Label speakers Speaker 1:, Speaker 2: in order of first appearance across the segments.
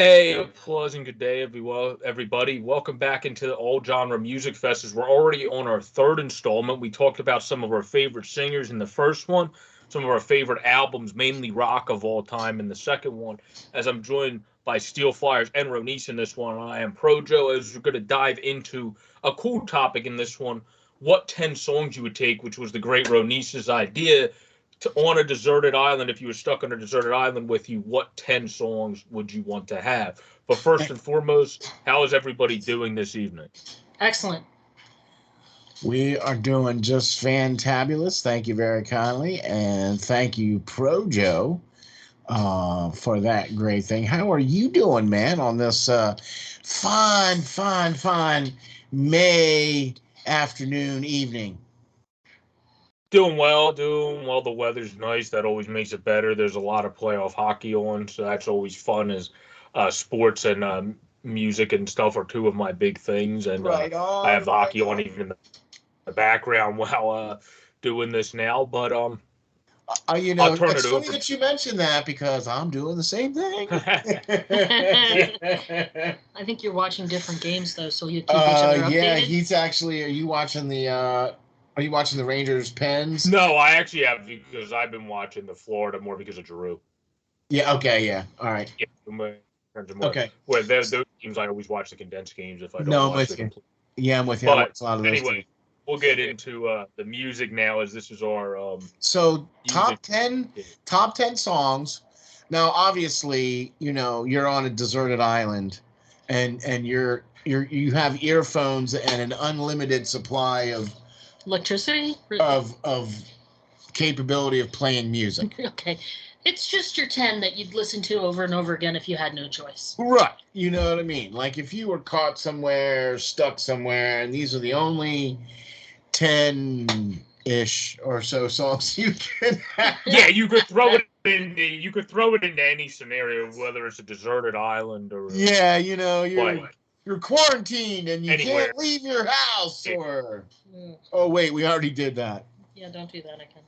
Speaker 1: Hey, a pleasant good day, everybody. Welcome back into the All Genre Music Fest. As we're already on our third installment. We talked about some of our favorite singers in the first one, some of our favorite albums, mainly rock of all time, in the second one. As I'm joined by Steel Flyers and Ronice in this one, I am Projo. As we're going to dive into a cool topic in this one, what 10 songs you would take, which was the great Ronice's idea on a deserted island. If you were stuck on a deserted island with you, what 10 songs would you want to have? But first and foremost, how is everybody doing this evening?
Speaker 2: Excellent.
Speaker 3: We are doing just fantabulous. Thank you very kindly. And thank you, Projo, for that great thing. How are you doing, man, on this fine May afternoon, evening?
Speaker 1: Doing well, doing well. The weather's nice. That always makes it better. There's a lot of playoff hockey on, so that's always fun. As sports and music and stuff are two of my big things, and
Speaker 3: Right on,
Speaker 1: I have the hockey on even in the background while doing this now. But I'll turn
Speaker 3: it's
Speaker 1: it
Speaker 3: funny
Speaker 1: over.
Speaker 3: that you mentioned that because I'm doing the same thing.
Speaker 2: I think you're watching different games though, so you keep each other updated.
Speaker 3: Yeah, he's actually. Are you watching the Rangers Pens?
Speaker 1: No, I actually have, because I've been watching the Florida more because of Drew.
Speaker 3: Yeah. Okay. Yeah. All right.
Speaker 1: Yeah,
Speaker 3: okay.
Speaker 1: Where those teams, I always watch the condensed games if I don't watch the complete.
Speaker 3: Yeah, I'm with you.
Speaker 1: But
Speaker 3: a lot of
Speaker 1: anyway, we'll get into the music now, as this is our
Speaker 3: so top 10 songs. Now, obviously, you're on a deserted island, and you have earphones and an unlimited supply of
Speaker 2: electricity
Speaker 3: of capability of playing music.
Speaker 2: Okay. It's just your 10 that you'd listen to over and over again if you had no choice.
Speaker 3: Right. You know what I mean? Like if you were caught somewhere, stuck somewhere, and these are the only 10-ish or so songs you can have.
Speaker 1: Yeah, you could throw it into any scenario, whether it's a deserted island or
Speaker 3: you're quarantined and you
Speaker 1: anywhere.
Speaker 3: Can't leave your house or oh wait, we already did that.
Speaker 2: Yeah, don't do that again.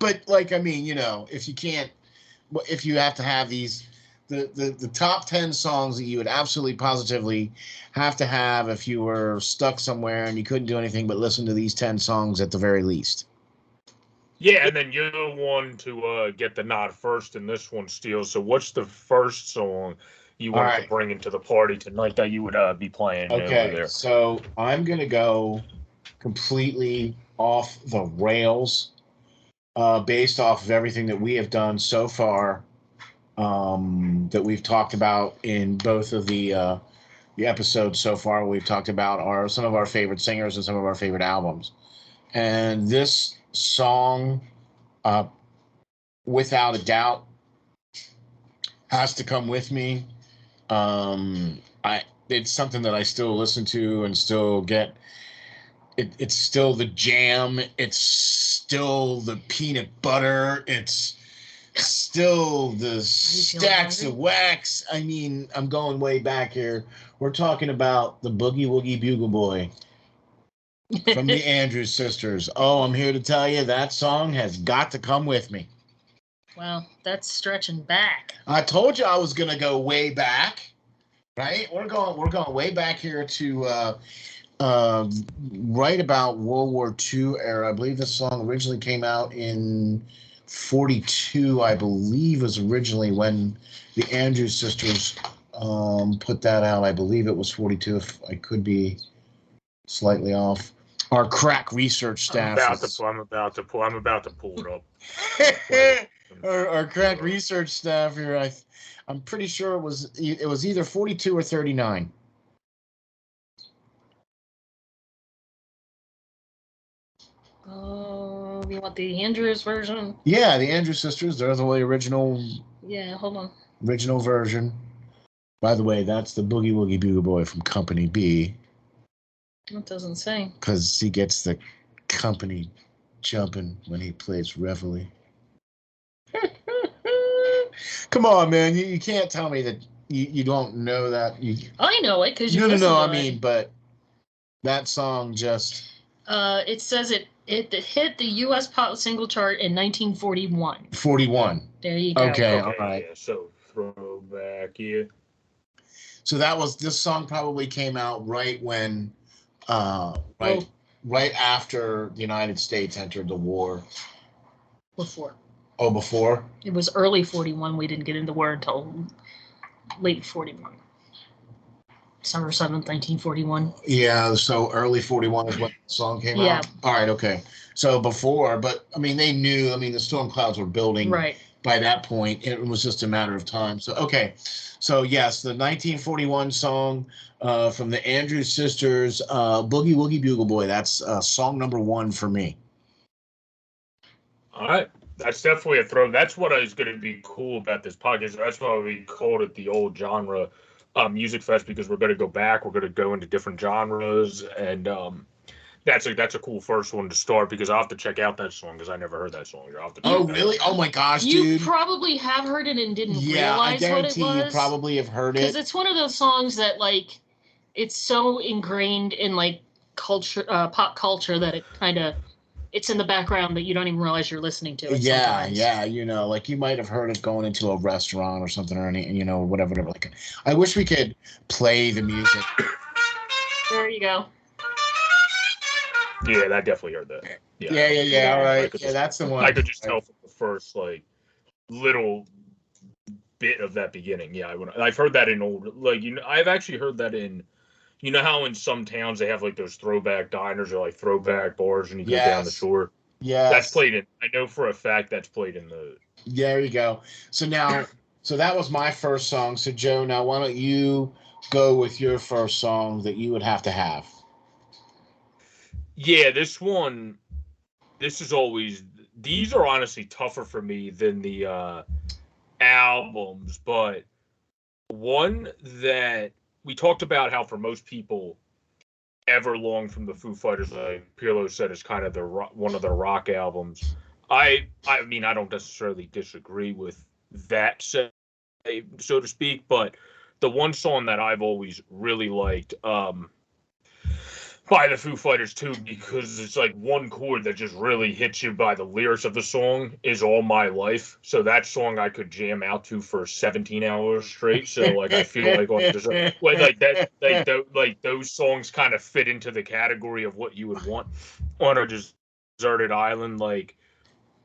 Speaker 3: But if you have to have these, the top 10 songs that you would absolutely positively have to have if you were stuck somewhere and you couldn't do anything but listen to these 10 songs at the very least.
Speaker 1: Yeah, and then you're the one to get the nod first in this one, Steel. So what's the first song you want to bring into the party tonight that you would be playing over there?
Speaker 3: So I'm going to go completely off the rails. Based off of everything that we have done so far, that we've talked about in both of the episodes so far, we've talked about some of our favorite singers and some of our favorite albums. And this song, without a doubt, has to come with me. It's something that I still listen to and still get. It's still the jam. It's still the peanut butter. It's still the stacks of wax. I mean, I'm going way back here. We're talking about the Boogie Woogie Bugle Boy from the Andrews Sisters. Oh, I'm here to tell you that song has got to come with me.
Speaker 2: Well, that's stretching back.
Speaker 3: I told you I was going to go way back, right? We're going way back here to right about World War II era. I believe this song originally came out in 42. I believe was originally when the Andrews Sisters put that out. I believe it was 42. If I could be slightly off. Our crack research staff.
Speaker 1: I'm about to pull it up.
Speaker 3: our crack research staff here. I'm pretty sure it was either 42 or 39.
Speaker 2: You want the Andrews version?
Speaker 3: Yeah, the Andrews Sisters. They're the original.
Speaker 2: Yeah, hold on.
Speaker 3: Original version. By the way, that's the Boogie Woogie Bugle Boy from Company B.
Speaker 2: It doesn't say.
Speaker 3: Because he gets the company jumping when he plays Reveille. Come on, man. You can't tell me that you don't know that.
Speaker 2: I know it because you
Speaker 3: No. I mean, but that song just...
Speaker 2: it says it hit the U.S. pop single chart in 1941.
Speaker 3: 41.
Speaker 2: There you go.
Speaker 3: Okay, all right.
Speaker 1: Yeah, so throwback. Yeah.
Speaker 3: So this song probably came out right when, right after the United States entered the war.
Speaker 2: Before.
Speaker 3: Oh, before?
Speaker 2: It was early 41. We didn't get into war until late 41. December 7th, 1941.
Speaker 3: Yeah, so early 41 is when the song came
Speaker 2: Yeah.
Speaker 3: out? All right, okay. So before, but, I mean, they knew, the storm clouds were building
Speaker 2: Right.
Speaker 3: by that point. It was just a matter of time. So, okay. So, yes, the 1941 song from the Andrews Sisters, Boogie Woogie Bugle Boy. That's song number 1 for me.
Speaker 1: All right. That's definitely a throw. That's what is going to be cool about this podcast. That's why we called it the Old Genre Music Fest, because we're going to go back. We're going to go into different genres, and that's a cool first one to start, because I'll have to check out that song because I never heard that song. I'll have to
Speaker 3: Oh, really? Oh, my gosh, dude.
Speaker 2: You probably have heard it and didn't
Speaker 3: Yeah,
Speaker 2: realize
Speaker 3: I
Speaker 2: what it
Speaker 3: guarantee you
Speaker 2: was.
Speaker 3: probably have heard it.
Speaker 2: Because it's one of those songs that, like, it's so ingrained in, like, culture, pop culture, that it kind of, it's in the background that you don't even realize you're listening to it sometimes.
Speaker 3: Yeah, like you might have heard it going into a restaurant or something, or any, whatever. Like, I wish we could play the music.
Speaker 2: There you go.
Speaker 1: Yeah, I definitely heard that.
Speaker 3: Yeah. All right. Yeah, that's the one.
Speaker 1: I could just tell from the first, like, little bit of that beginning. Yeah, I've heard that in old, like, I've actually heard that in, how in some towns they have, like, those throwback diners or, like, throwback bars, and you go down the shore.
Speaker 3: Yeah.
Speaker 1: That's played in, I know for a fact that's played in the.
Speaker 3: There you go. So now, that was my first song. So, Joe, now why don't you go with your first song that you would have to have?
Speaker 1: Yeah, this is always, these are honestly tougher for me than the albums, but one that we talked about, how for most people, Everlong from the Foo Fighters, like Pirlo said, is kind of one of their rock albums. I mean, I don't necessarily disagree with that, so to speak, but the one song that I've always really liked by the Foo Fighters too, because it's like one chord that just really hits you by the lyrics of the song, is All My Life. So that song I could jam out to for 17 hours straight. So, like, I feel like like those songs kind of fit into the category of what you would want on a deserted island, like,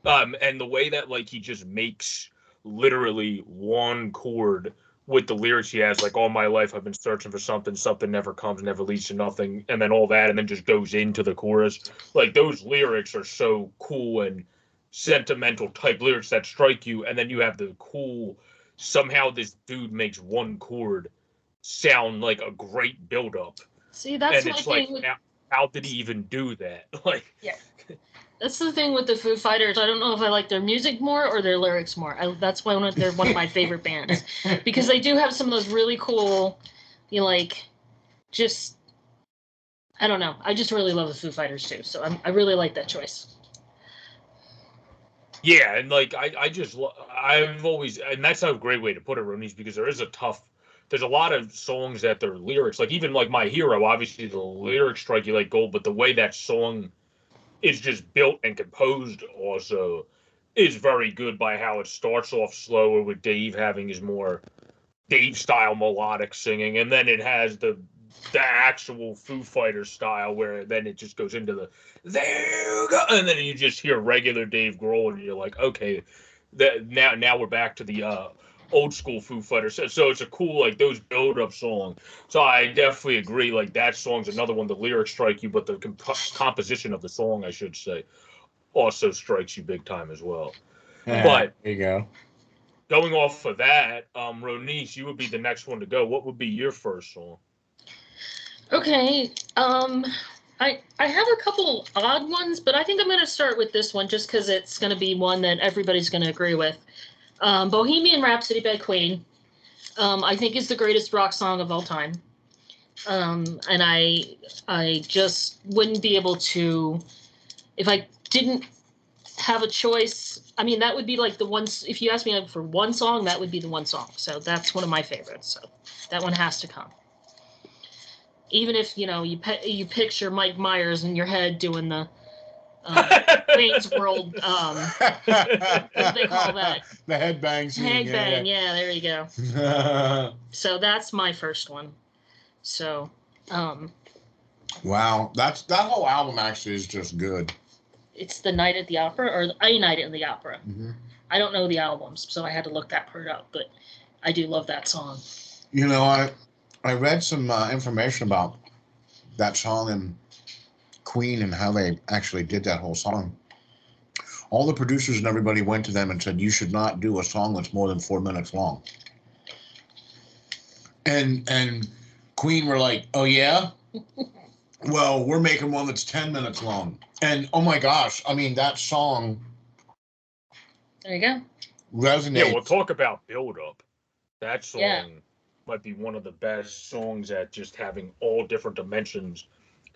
Speaker 1: and the way that, like, he just makes literally one chord with the lyrics he has, like, all my life I've been searching for something, something never comes, never leads to nothing, and then all that, and then just goes into the chorus. Like, those lyrics are so cool and sentimental type lyrics that strike you, and then you have the cool, somehow this dude makes one chord sound like a great buildup.
Speaker 2: See, that's
Speaker 1: and
Speaker 2: my
Speaker 1: it's
Speaker 2: thing.
Speaker 1: Like, how did he even do that? Like,
Speaker 2: yeah. That's the thing with the Foo Fighters. I don't know if I like their music more or their lyrics more. That's why they're one of my favorite bands, because they do have some of those really cool, just, I don't know. I just really love the Foo Fighters too. So I really like that choice.
Speaker 1: Yeah, and like I've always, and that's a great way to put it, Ronice, because there's a lot of songs that their lyrics, like even like My Hero, obviously the lyrics strike you like gold, but the way that song is just built and composed also is very good, by how it starts off slower with Dave having his more Dave style melodic singing, and then it has the actual Foo Fighters style, where then it just goes into the there you go, and then you just hear regular Dave Grohl, and you're like, okay, that now we're back to the old school Foo Fighters. So it's a cool, like, those build up song. So I definitely agree. Like, that song's another one. The lyrics strike you, but the composition of the song, I should say, also strikes you big time as well. But
Speaker 3: there you go.
Speaker 1: Going off of that, Ronice, you would be the next one to go. What would be your first song?
Speaker 2: Okay. I have a couple odd ones, but I think I'm going to start with this one just because it's going to be one that everybody's going to agree with. Bohemian Rhapsody by Queen, I think, is the greatest rock song of all time. And I just wouldn't be able to, if I didn't have a choice. I mean, that would be like the one, if you ask me for one song, that would be the one song. So that's one of my favorites. So that one has to come. Even if, you picture Mike Myers in your head doing the Wayne's World. What do they call that?
Speaker 3: The headbang scene.
Speaker 2: Headbang. Yeah, there you go. So that's my first one. So,
Speaker 3: wow, that whole album actually is just good.
Speaker 2: It's the Night at the Opera or A Night in the Opera.
Speaker 3: Mm-hmm.
Speaker 2: I don't know the albums, so I had to look that part up. But I do love that song.
Speaker 3: You know, I read some information about that song and Queen and how they actually did that whole song. All the producers and everybody went to them and said, you should not do a song that's more than 4 minutes long. And Queen were like, oh yeah? Well, we're making one that's 10 minutes long. And oh my gosh, I mean, that song.
Speaker 2: There you go.
Speaker 3: Resonates.
Speaker 1: Yeah, we'll talk about Build Up. That song might be one of the best songs at just having all different dimensions.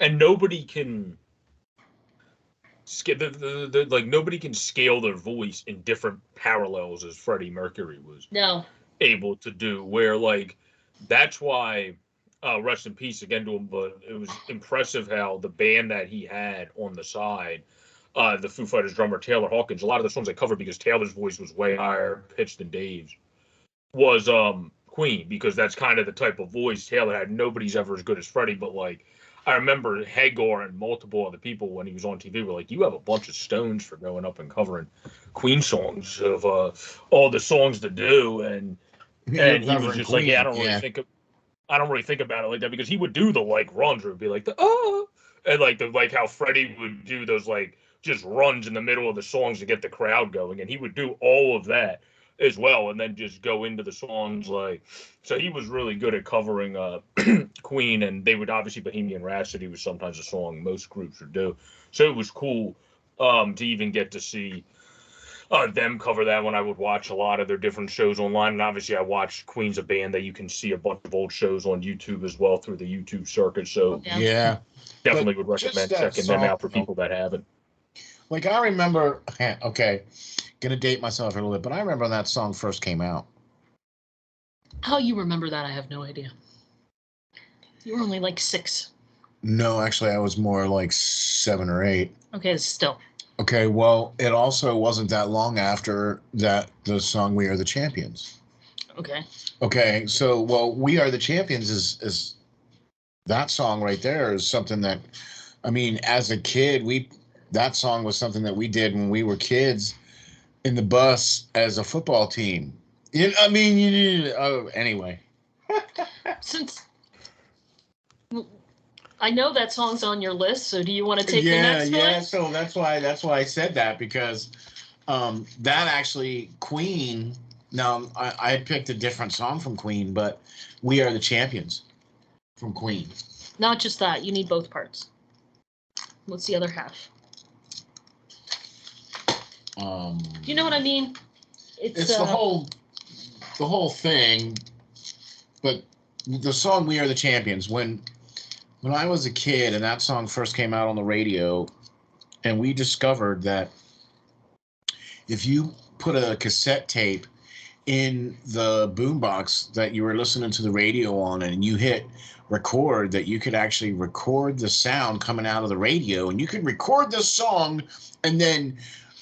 Speaker 1: And nobody can nobody can scale their voice in different parallels as Freddie Mercury was able to do. Where that's why rest in peace again to him, but it was impressive how the band that he had on the side, the Foo Fighters drummer Taylor Hawkins, a lot of the songs they covered because Taylor's voice was way higher pitched than Dave's, was Queen, because that's kind of the type of voice Taylor had. Nobody's ever as good as Freddie, but I remember Hagar and multiple other people when he was on TV were like, you have a bunch of stones for going up and covering Queen songs of all the songs to do. And he was just Queen. I don't really think about it like that, because he would do the runs where it would be and how Freddie would do those just runs in the middle of the songs to get the crowd going. And he would do all of that as well, and then just go into the songs so he was really good at covering Queen, and they would obviously Bohemian Rhapsody was sometimes a song most groups would do, so it was cool to even get to see them cover that when I would watch a lot of their different shows online. And obviously I watched Queen's a band that you can see a bunch of old shows on YouTube as well through the YouTube circuit, so
Speaker 3: yeah,
Speaker 1: definitely would recommend checking them out for people that haven't.
Speaker 3: I remember, okay, gonna date myself a little bit, but I remember when that song first came out.
Speaker 2: How you remember that, I have no idea. You were only 6.
Speaker 3: No, actually, I was more 7 or 8.
Speaker 2: Okay, still.
Speaker 3: Okay, well, it also wasn't that long after that the song "We Are the Champions."
Speaker 2: Okay.
Speaker 3: Okay, so "We Are the Champions" is that song right there is something that, I mean, as a kid, that song was something that we did when we were kids in the bus as a football team. Anyway.
Speaker 2: Since I know that song's on your list, so do you want to take the next one?
Speaker 3: Yeah, so that's why I said that, because that actually, Queen, now I had picked a different song from Queen, but "We Are the Champions" from Queen.
Speaker 2: Not just that, you need both parts. What's the other half? You know what I mean?
Speaker 3: It's the whole thing, but the song "We Are the Champions," when I was a kid and that song first came out on the radio, and we discovered that if you put a cassette tape in the boombox that you were listening to the radio on and you hit record, that you could actually record the sound coming out of the radio, and you could record the song and then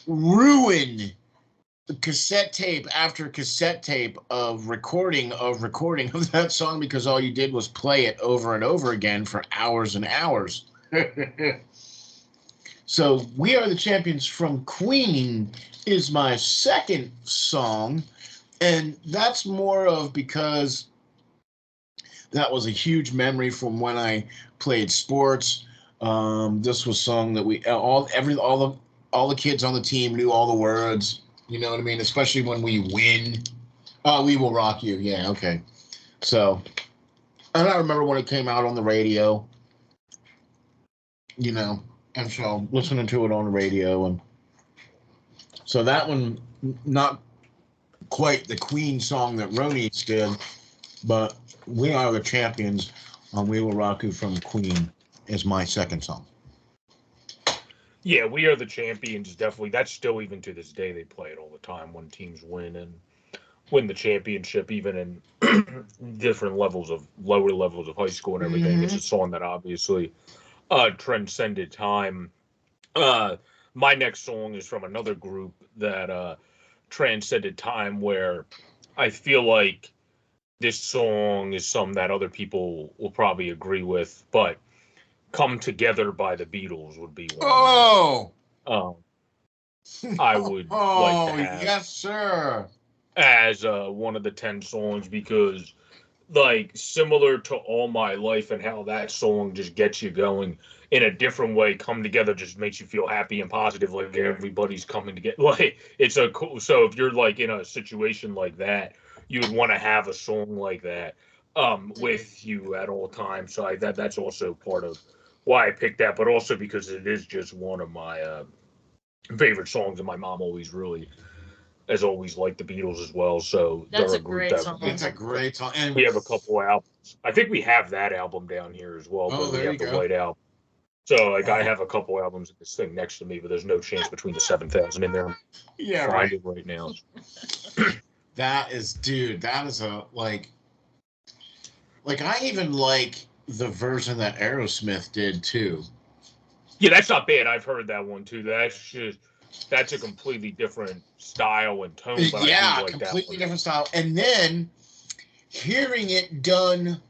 Speaker 3: ruin cassette tape after cassette tape of recording of that song, because all you did was play it over and over again for hours and hours. So "We Are the Champions" from Queen is my second song, and that's more of because that was a huge memory from when I played sports. This was a song that all the kids on the team knew all the words. You know what I mean? Especially when we win. "We Will Rock You." Yeah, okay. So, and I remember when it came out on the radio, and so listening to it on the radio. And so that one, not quite the Queen song that Ronnie's did, but "We Are the Champions" on "We Will Rock You" from Queen is my second song.
Speaker 1: Yeah, "We Are the Champions" definitely. That's still, even to this day, they play it all the time when teams win the championship, even in different lower levels of high school and everything. Mm-hmm. It's a song that obviously transcended time. my next song is from another group that transcended time, where I feel like this song is something that other people will probably agree with, but "Come Together" by the Beatles would be one.
Speaker 3: Oh,
Speaker 1: I would like to have
Speaker 3: yes, sir.
Speaker 1: as one of the 10 songs, because like similar to All My Life and how that song just gets you going in a different way, "Come Together" just makes you feel happy and positive, like everybody's coming together. Like it's a cool, so if you're like in a situation like that, you would want to have a song like that with you at all times. So that's also part of why I picked that, but also because it is just one of my favorite songs, and my mom always really has always liked the Beatles as well. So
Speaker 2: That's
Speaker 1: they're
Speaker 2: a
Speaker 1: a group
Speaker 2: great
Speaker 1: that
Speaker 2: song.
Speaker 3: It's a great song. And
Speaker 1: we have a couple albums. I think we have that album down here as well, but we
Speaker 3: there
Speaker 1: have
Speaker 3: you
Speaker 1: the
Speaker 3: go.
Speaker 1: White Album. So like I
Speaker 3: Oh.
Speaker 1: have a couple albums of this thing next to me, but there's no chance between the 7,000 in there.
Speaker 3: Yeah,
Speaker 1: Find
Speaker 3: right.
Speaker 1: it right now.
Speaker 3: That is, dude. That is a like I even like the version that Aerosmith did too.
Speaker 1: Yeah, that's not bad. I've heard that one too. That's a completely different style and tone, but I
Speaker 3: Yeah,
Speaker 1: do like that
Speaker 3: completely
Speaker 1: one.
Speaker 3: different style. And then hearing it done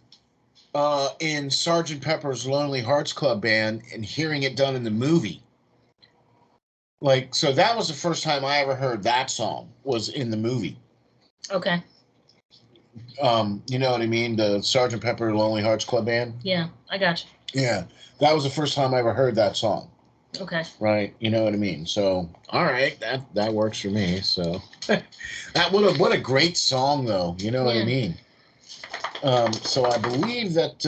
Speaker 3: in Sergeant Pepper's Lonely Hearts Club Band and hearing it done in the movie. Like, so that was the first time I ever heard that song, was in the movie.
Speaker 2: Okay.
Speaker 3: You know what I mean? The Sergeant Pepper Lonely Hearts Club Band.
Speaker 2: Yeah, I got you.
Speaker 3: Yeah, that was the first time I ever heard that song.
Speaker 2: Okay.
Speaker 3: Right, you know what I mean. So, all right, that works for me. So, what a great song, though. You know what I mean. So I believe that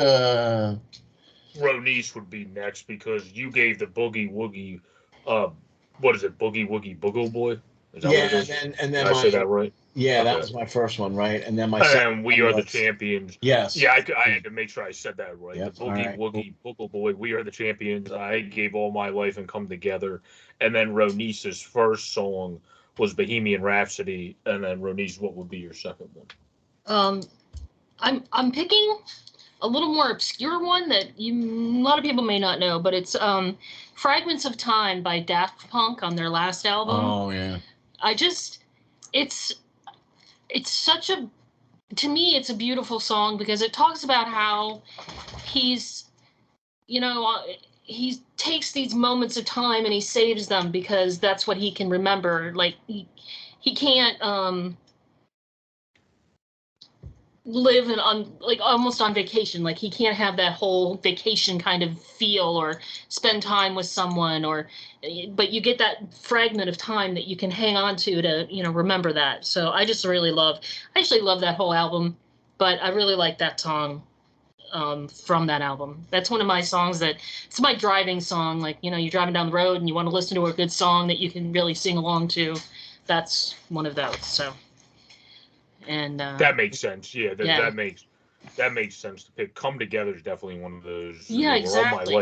Speaker 1: Ronice would be next, because you gave the Boogie Woogie, what is it, Boogie Woogie Boogle Boy? Is that what it is?
Speaker 3: and then
Speaker 1: Did I say that right?
Speaker 3: Yeah, that
Speaker 1: Okay.
Speaker 3: was my first one, right? And then my
Speaker 1: And
Speaker 3: second
Speaker 1: We
Speaker 3: one
Speaker 1: Are the
Speaker 3: was,
Speaker 1: Champions.
Speaker 3: yes.
Speaker 1: Yeah, I had to make sure I said that right.
Speaker 3: Yep,
Speaker 1: The Boogie
Speaker 3: all right.
Speaker 1: Woogie Boogle Boy, We Are the Champions. I gave All My Life and Come Together. And then Ronice's first song was Bohemian Rhapsody. And then Ronice, what would be your second one?
Speaker 2: I'm picking a little more obscure one that a lot of people may not know, but it's "Fragments of Time" by Daft Punk on their last album.
Speaker 3: Oh yeah.
Speaker 2: It's such a, to me, it's a beautiful song because it talks about how he's, he takes these moments of time and he saves them because that's what he can remember. Like he can't live like almost on vacation. Like he can't have that whole vacation kind of feel or spend time with someone, but you get that fragment of time that you can hang on to remember that. So I actually love that whole album, but I really like that song from that album. That's one of my songs it's my driving song. Like, you're driving down the road and you want to listen to a good song that you can really sing along to. That's one of those. So. And
Speaker 1: that makes sense. Yeah,
Speaker 2: yeah.
Speaker 1: that makes sense to pick. Come Together is definitely one of those.
Speaker 2: Yeah, exactly.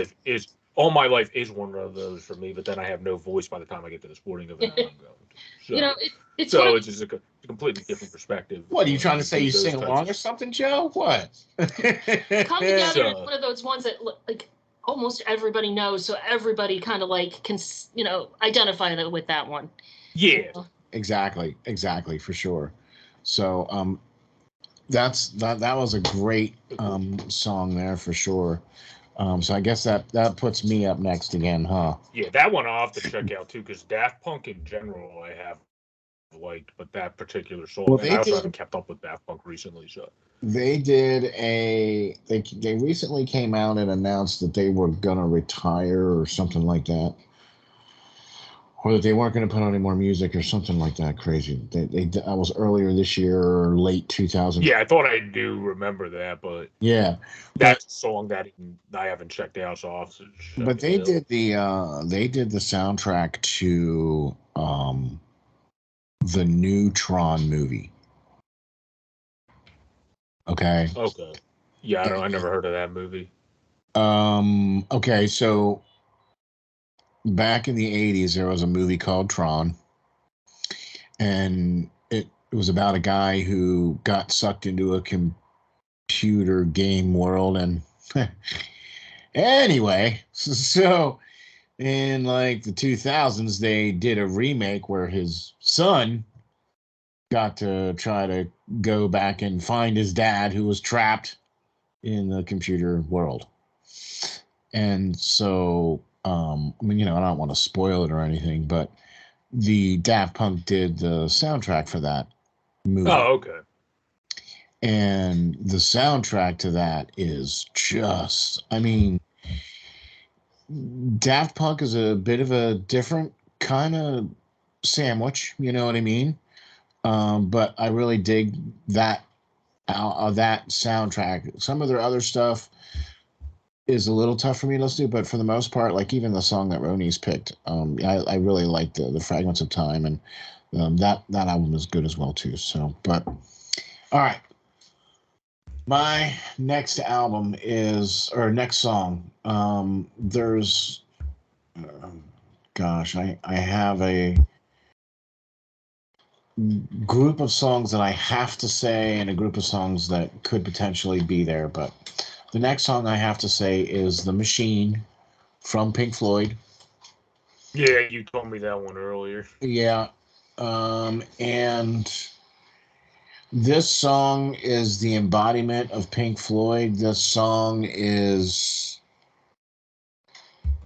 Speaker 1: All My Life is one of those for me, but then I have no voice by the time I get to the sporting event I'm going to. So, it's just a completely different perspective.
Speaker 3: What are you trying to say? You sing along or something, Joe? What?
Speaker 2: Come Together is one of those ones that like almost everybody knows, so everybody kind of like can identify with that one.
Speaker 1: Yeah.
Speaker 3: Exactly, for sure. So that was a great song there for sure. So I guess that puts me up next again, huh?
Speaker 1: Yeah, that one I'll have to check out too, because Daft Punk in general I have liked, but that particular song,
Speaker 3: well,
Speaker 1: I also haven't kept up with Daft Punk recently. So
Speaker 3: they recently came out and announced that they were gonna retire or something like that. Or that they weren't going to put out any more music or something like that. Crazy. I was earlier this year or late 2000.
Speaker 1: Yeah, I thought I do remember that, but
Speaker 3: yeah,
Speaker 1: that's a song that I haven't checked out. So I'll
Speaker 3: but they did the soundtrack to the new Tron movie. Okay.
Speaker 1: Okay. Yeah, I never heard of that movie.
Speaker 3: Okay, so back in the 80s, there was a movie called Tron, and it was about a guy who got sucked into a computer game world. And anyway, so in like the 2000s, they did a remake where his son got to try to go back and find his dad who was trapped in the computer world. And so, I mean, I don't want to spoil it or anything, but the Daft Punk did the soundtrack for that movie.
Speaker 1: Oh, okay.
Speaker 3: And the soundtrack to that is just, I mean, Daft Punk is a bit of a different kind of sandwich, you know what I mean? But I really dig that that soundtrack. Some of their other stuff is a little tough for me to listen to, but for the most part, like even the song that Ronnie's picked, I really like the Fragments of Time, and that album is good as well too. So, but all right, my next album is, or next song. There's, gosh, I have a group of songs that I have to say, and a group of songs that could potentially be there, but the next song I have to say is The Machine from Pink Floyd.
Speaker 1: Yeah, you told me that one earlier.
Speaker 3: Yeah. And this song is the embodiment of Pink Floyd. This song is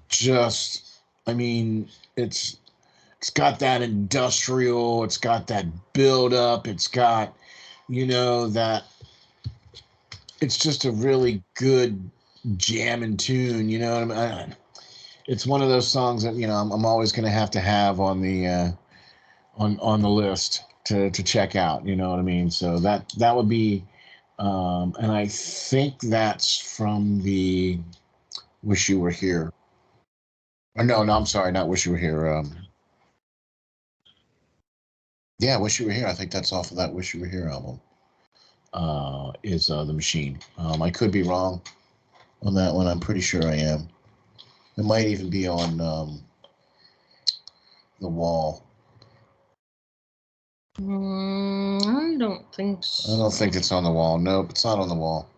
Speaker 3: just, I mean, it's got that industrial, it's got that build up, it's got, that it's just a really good jamming tune, you know what I mean? It's one of those songs that, I'm always going to have on the on the list to check out, you know what I mean? So that would be and I think that's from the Wish You Were Here. Or no, I'm sorry, not Wish You Were Here. Yeah, Wish You Were Here. I think that's off of that Wish You Were Here album. Is The Machine. I could be wrong on that one. I'm pretty sure I am. It might even be on The Wall.
Speaker 2: I don't think so.
Speaker 3: I don't think it's on The Wall. Nope, it's not on The Wall.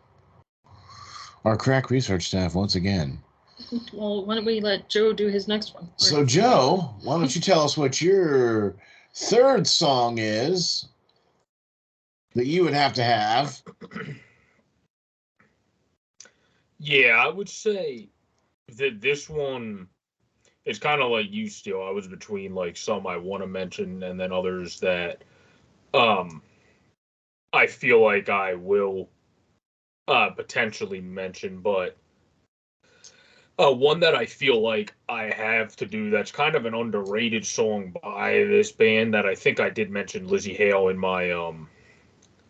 Speaker 3: Our crack research staff once again.
Speaker 2: Well, why don't we let Joe do his next one?
Speaker 3: So, Joe, why don't you tell us what your third song is that you would have to have?
Speaker 1: Yeah, I would say that this one is kind of like you still. I was between like some I want to mention and then others that I feel like I will potentially mention, but one that I feel like I have to do that's kind of an underrated song by this band that I think I did mention Lizzie Hale in my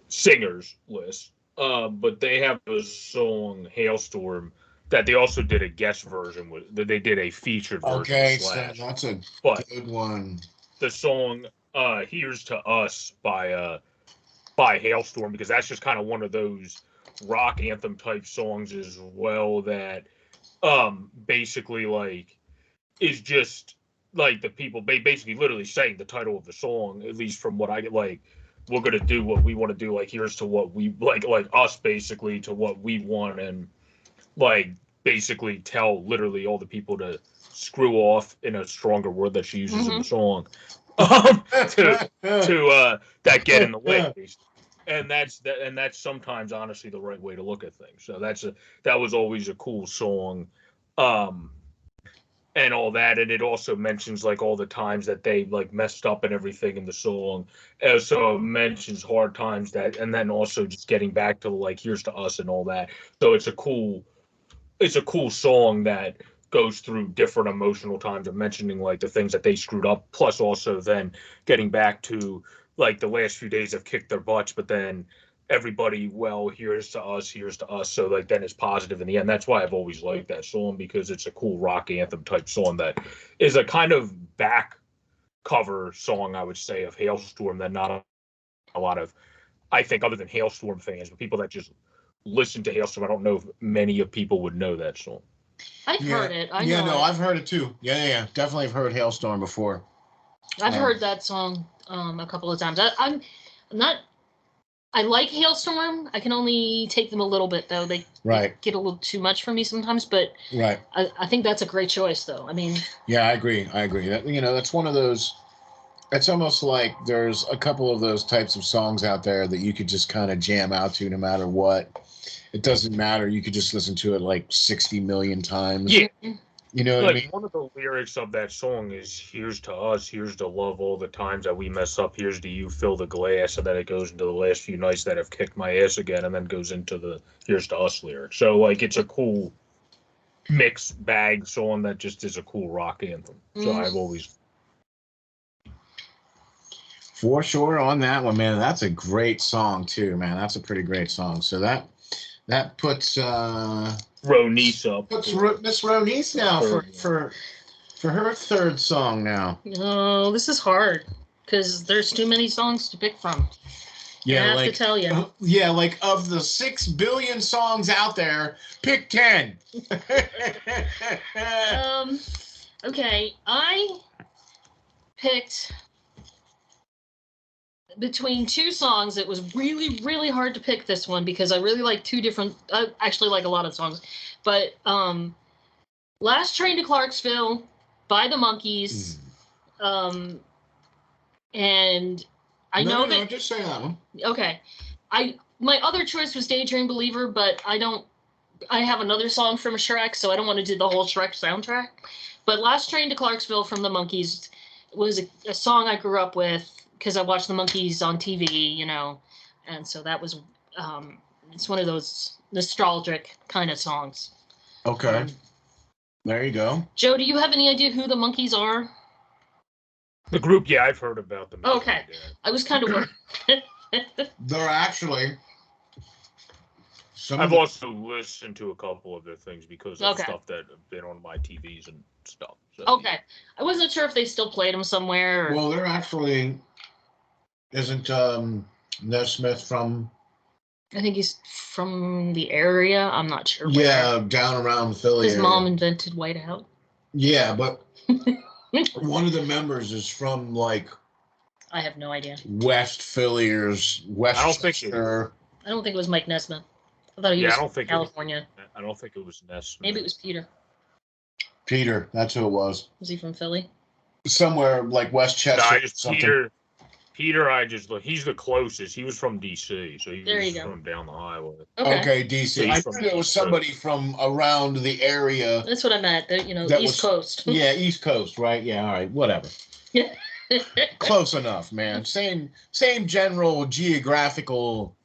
Speaker 1: singers list. But they have a song Hailstorm that they also did a guest version with. That they did a featured version.
Speaker 3: Okay, so that's a good one.
Speaker 1: The song "Here's to Us" by Hailstorm, because that's just kind of one of those rock anthem type songs as well that basically like is just like the people basically literally saying the title of the song, at least from what I get, like we're gonna do what we want to do, like here's to what we like us basically to what we want, and like basically tell literally all the people to screw off, in a stronger word that she uses in the song, to that get in the way, and that's sometimes honestly the right way to look at things. So that was always a cool song, and all that, and it also mentions like all the times that they like messed up and everything in the song. So it mentions hard times that, and then also just getting back to like here's to us and all that. So it's a cool song that goes through different emotional times of mentioning like the things that they screwed up, plus also then getting back to like the last few days have kicked their butts, but then everybody, well, here's to us. So like then it's positive in the end. That's why I've always liked that song, because it's a cool rock anthem type song that is a kind of back cover song, I would say, of Hailstorm that not a lot of, I think, other than Hailstorm fans, but people that just listen to Hailstorm, I don't know if many of people would know that song.
Speaker 2: I've heard it.
Speaker 3: I've heard it too. Yeah. Definitely have heard Hailstorm before.
Speaker 2: I've heard that song a couple of times. I'm not I like Hailstorm. I can only take them a little bit, though. They get a little too much for me sometimes, but I think that's a great choice, though. I mean,
Speaker 3: yeah, I agree. That, that's one of those. It's almost like there's a couple of those types of songs out there that you could just kind of jam out to no matter what. It doesn't matter. You could just listen to it like 60 million times.
Speaker 1: Yeah.
Speaker 3: You know what I mean?
Speaker 1: One of the lyrics of that song is, "Here's to us, here's to love all the times that we mess up, here's to you, fill the glass," and then it goes into the last few nights that have kicked my ass again, and then goes into the "Here's to us" lyric. So, like, it's a cool mixed bag song that just is a cool rock anthem. So I've always...
Speaker 3: For sure on that one, man. That's a great song, too, man. That's a pretty great song. So that puts...
Speaker 1: Ronice up.
Speaker 3: Puts Miss Ronice now for her third song now.
Speaker 2: Oh, this is hard because there's too many songs to pick from.
Speaker 3: Yeah,
Speaker 2: I have to tell you.
Speaker 3: Yeah, like of the 6 billion songs out there, pick 10.
Speaker 2: Okay, I picked between two songs. It was really, really hard to pick this one because I really like two different. I actually like a lot of songs, but "Last Train to Clarksville" by the Monkees, and I know that.
Speaker 3: Just say that one.
Speaker 2: Okay, my other choice was "Daydream Believer," but I have another song from Shrek, so I don't want to do the whole Shrek soundtrack. But "Last Train to Clarksville" from the Monkees was a song I grew up with because I watched the Monkees on TV, and so that was it's one of those nostalgic kind of songs.
Speaker 3: Okay. There you go.
Speaker 2: Joe, do you have any idea who the Monkees are?
Speaker 1: The group, yeah, I've heard about them.
Speaker 2: Okay. I was kind of worried.
Speaker 3: They're actually...
Speaker 1: I've also listened to a couple of their things because of stuff that have been on my TVs and stuff. So,
Speaker 2: okay. I wasn't sure if they still played them somewhere. Or...
Speaker 3: Well, they're actually... Isn't Nesmith from...
Speaker 2: I think he's from the area. I'm not sure.
Speaker 3: Yeah, down around Philly.
Speaker 2: His mom invented Whiteout.
Speaker 3: Yeah, but one of the members is from, like...
Speaker 2: I have no idea.
Speaker 3: West Philly or Westchester.
Speaker 2: I don't think it was Mike Nesmith. I thought he was from California.
Speaker 1: I don't think it was Nesmith.
Speaker 2: Maybe it was Peter.
Speaker 3: Peter, that's who it was.
Speaker 2: Was he from Philly?
Speaker 3: Somewhere like Westchester.
Speaker 1: No, Peter, he's the closest. He was from D.C., so he was from down the highway.
Speaker 3: Okay, D.C. I thought it was somebody from around the area.
Speaker 2: That's what I meant. East Coast.
Speaker 3: Yeah, East Coast, right? Yeah, all right, whatever. Close enough, man. Same general geographical.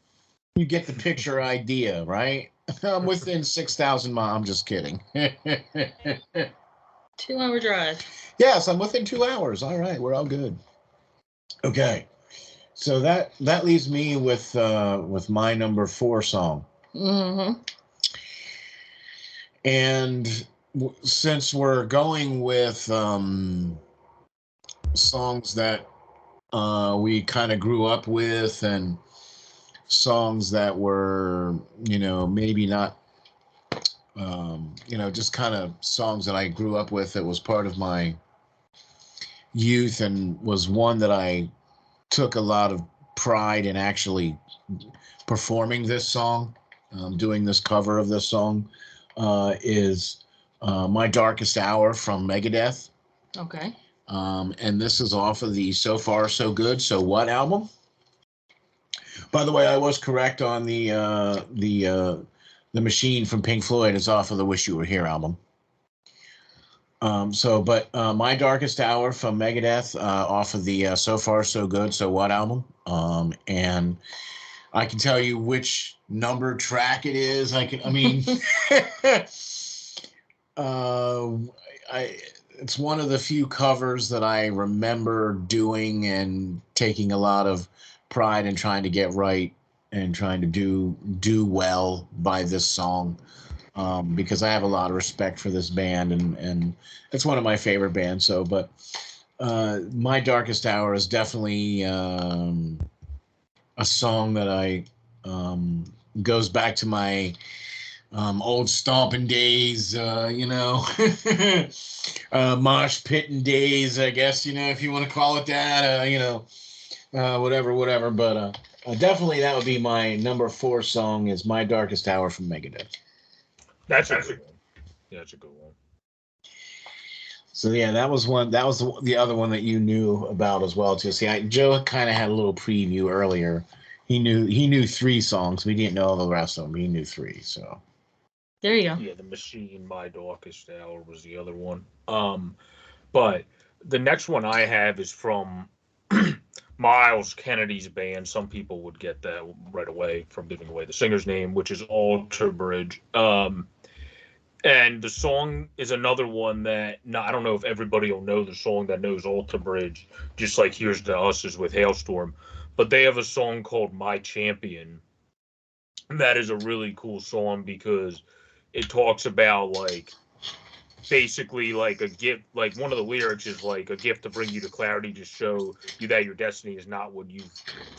Speaker 3: You get the picture idea, right? I'm within 6,000 miles. I'm just kidding.
Speaker 2: 2-hour drive.
Speaker 3: Yes, I'm within 2 hours. All right, we're all good. Okay, so that leaves me with my number 4 song.
Speaker 2: Mm-hmm.
Speaker 3: And since we're going with songs that we kind of grew up with and songs that were, maybe not, just kind of songs that I grew up with that was part of my youth and was one that I took a lot of pride in actually performing this song, doing this cover of this song, is My Darkest Hour from Megadeth.
Speaker 2: Okay.
Speaker 3: And this is off of the So Far So Good, So What album. By the way, I was correct on the Machine from Pink Floyd is off of the Wish You Were Here album. My Darkest Hour from Megadeth off of the So Far So Good, So What album. And I can tell you which number track it is. It's one of the few covers that I remember doing and taking a lot of pride in trying to get right and trying to do well by this song. Because I have a lot of respect for this band and it's one of my favorite bands. My Darkest Hour is definitely a song that I goes back to my old stomping days, mosh pitting days, I guess, if you want to call it that, whatever. But Definitely, that would be my number 4 song. Is "My Darkest Hour" from Megadeth.
Speaker 1: That's a good one. Yeah, that's a good one.
Speaker 3: So yeah, that was one. That was the other one that you knew about as well too. See, Joe kind of had a little preview earlier. He knew 3 songs. We didn't know the rest of them. He knew 3. So
Speaker 2: There you go.
Speaker 1: Yeah, the Machine, My Darkest Hour was the other one. But the next one I have is from Miles Kennedy's band. Some people would get that right away from giving away the singer's name, which is Alter Bridge. And the song is another one that I don't know if everybody will know the song that knows Alter Bridge, just like Here's to Us is with Hailstorm. But they have a song called My Champion. That is a really cool song because it talks about like basically like a gift, like one of the lyrics is like a gift to bring you to clarity, to show you that your destiny is not what you've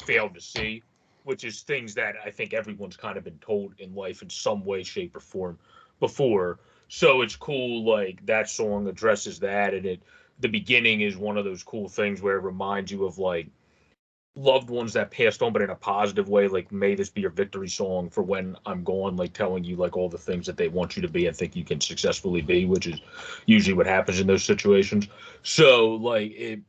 Speaker 1: failed to see, which is things that I think everyone's kind of been told in life in some way, shape, or form before. So it's cool, like that song addresses that, and the beginning is one of those cool things where it reminds you of like loved ones that passed on, but in a positive way. Like, may this be your victory song for when I'm gone, like telling you like all the things that they want you to be and think you can successfully be, which is usually what happens in those situations. So like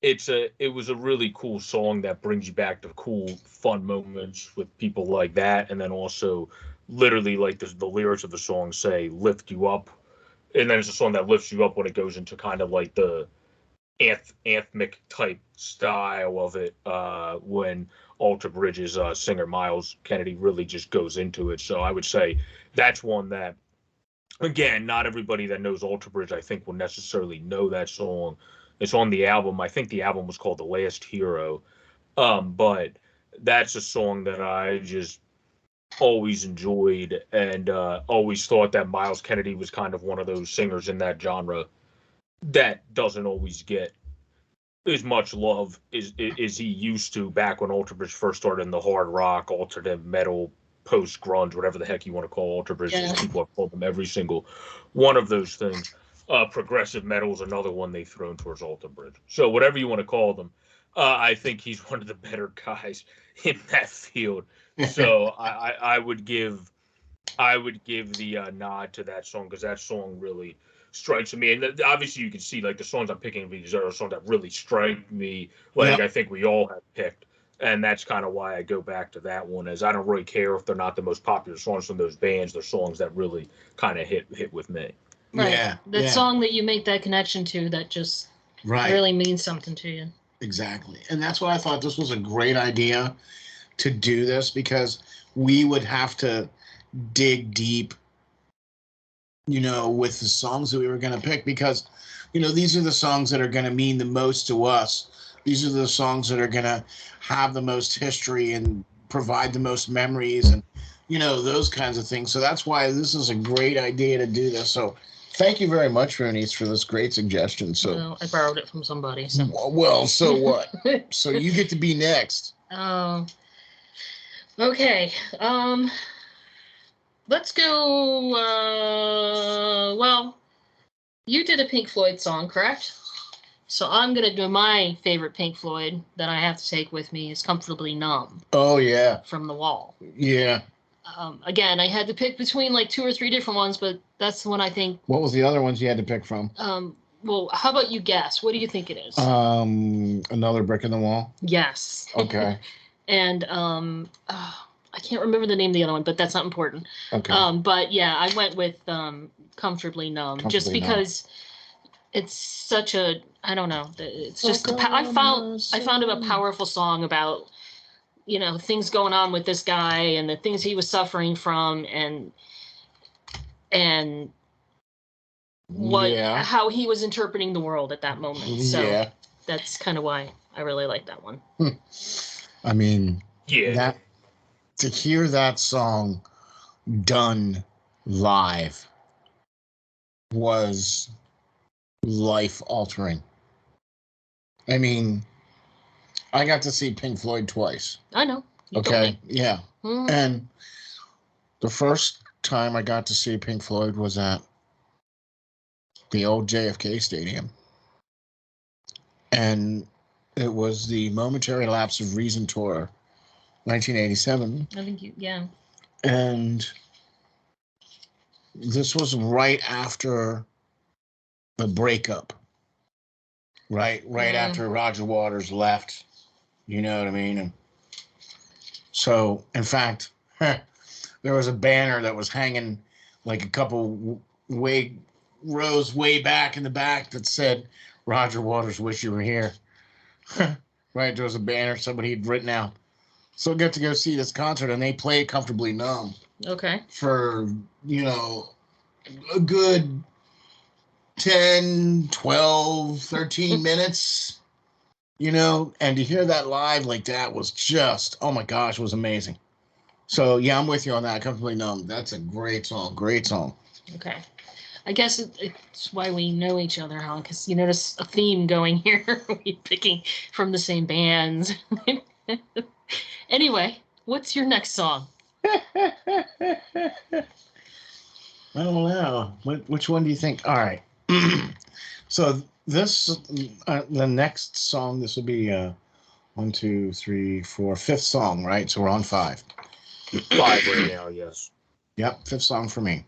Speaker 1: it was a really cool song that brings you back to cool, fun moments with people like that, and then also literally like the lyrics of the song say lift you up, and then it's a song that lifts you up when it goes into kind of like the anthemic type style of it, when Alter Bridge's singer Miles Kennedy really just goes into it. So I would say that's one that, again, not everybody that knows Alter Bridge I think will necessarily know that song. It's on the album. I think the album was called The Last Hero. But that's a song that I just always enjoyed, and always thought that Miles Kennedy was kind of one of those singers in that genre that doesn't always get as much love as he used to back when Alter Bridge first started in the hard rock, alternative metal, post grunge, whatever the heck you want to call Alter Bridge, because people have called them every single one of those things. Progressive metal is another one they've thrown towards Alter Bridge. So whatever you want to call them, I think he's one of the better guys in that field. So I would give the nod to that song, because that song really strikes me. And obviously, you can see like the songs I'm picking, these are songs that really strike me. Like, I think we all have picked, and that's kind of why I go back to that one. As I don't really care if they're not the most popular songs from those bands; they're songs that really kind of hit with me.
Speaker 2: Right.
Speaker 3: Yeah,
Speaker 2: That song that you make that connection to, that just really means something to you.
Speaker 3: Exactly. And that's why I thought this was a great idea to do this, because we would have to dig deep, with the songs that we were going to pick, because, these are the songs that are going to mean the most to us. These are the songs that are going to have the most history and provide the most memories and, those kinds of things. So that's why this is a great idea to do this. So thank you very much, Roonies, for this great suggestion. So
Speaker 2: well, I borrowed it from somebody. So.
Speaker 3: Well, so what? So you get to be next.
Speaker 2: Okay. Let's go. Well, you did a Pink Floyd song, correct? So I'm gonna do my favorite Pink Floyd that I have to take with me is "Comfortably Numb."
Speaker 3: Oh yeah.
Speaker 2: From The Wall.
Speaker 3: Yeah.
Speaker 2: Again, I had to pick between like 2 or 3 different ones, but that's the one I think.
Speaker 3: What was the other ones you had to pick from?
Speaker 2: Well, how about you guess? What do you think it is?
Speaker 3: Another Brick in the Wall.
Speaker 2: Yes.
Speaker 3: Okay.
Speaker 2: And I can't remember the name of the other one, but that's not important.
Speaker 3: Okay.
Speaker 2: But yeah, I went with "Comfortably Numb" just because it's such a, I don't know, it's just I found it a powerful song about things going on with this guy and the things he was suffering from, and how he was interpreting the world at that moment. So that's kind of why I really like that one.
Speaker 3: I mean, to hear that song done live was life altering. I mean, I got to see Pink Floyd twice.
Speaker 2: I know.
Speaker 3: Okay. Yeah. Mm-hmm. And the first time I got to see Pink Floyd was at the old JFK Stadium. And it was the Momentary Lapse of Reason tour 1987.
Speaker 2: I think yeah.
Speaker 3: And this was right after the breakup. Right after Roger Waters left. You know what I mean? And so, in fact, there was a banner that was hanging like a couple rows way back in the back that said, "Roger Waters, wish you were here." Right, there was a banner somebody had written out. So I got to go see this concert, and they played Comfortably Numb.
Speaker 2: Okay.
Speaker 3: For, a good 10, 12, 13 minutes, and to hear that live like that was just, oh my gosh, it was amazing. So, yeah, I'm with you on that. Comfortably Numb. That's a great song. Great song.
Speaker 2: Okay. I guess it's why we know each other, huh? Because you notice a theme going here. We're picking from the same bands. Anyway, what's your next song?
Speaker 3: I don't know. Which one do you think? All right. So this, the next song, this will be 1, 2, 3, 4, fifth song, right? So we're on 5.
Speaker 1: 5 right now, yes.
Speaker 3: Yep, 5th song for me.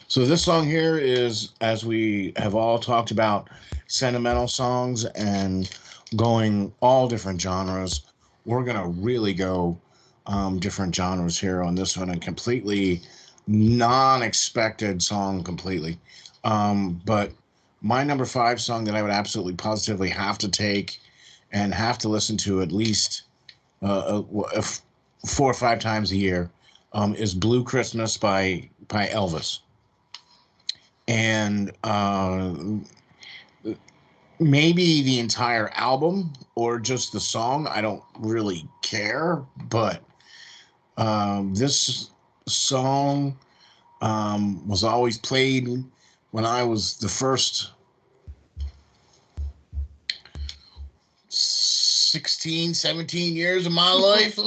Speaker 3: So this song here is, as we have all talked about, sentimental songs and going all different genres. We're going to really go different genres here on this one, and completely non-expected song completely. But my number 5 song that I would absolutely positively have to take and have to listen to at least 4 or 5 times a year is Blue Christmas by Elvis. And maybe the entire album or just the song, I don't really care, but this song was always played when I was the first 16, 17 years of my life.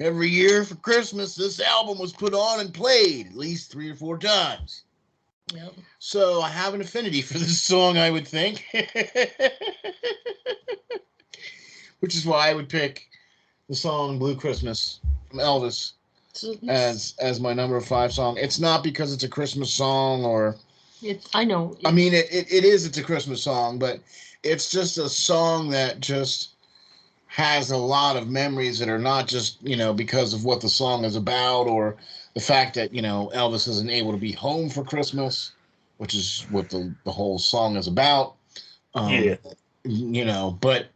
Speaker 3: Every year for Christmas, this album was put on and played at least 3 or 4 times.
Speaker 2: Yep.
Speaker 3: So I have an affinity for this song, I would think. Which is why I would pick the song Blue Christmas from Elvis as my number 5 song. It's not because it's a Christmas song or...
Speaker 2: I know.
Speaker 3: I mean, it's a Christmas song, but it's just a song that just has a lot of memories that are not just, because of what the song is about or the fact that, Elvis isn't able to be home for Christmas, which is what the whole song is about.
Speaker 1: Yeah.
Speaker 3: But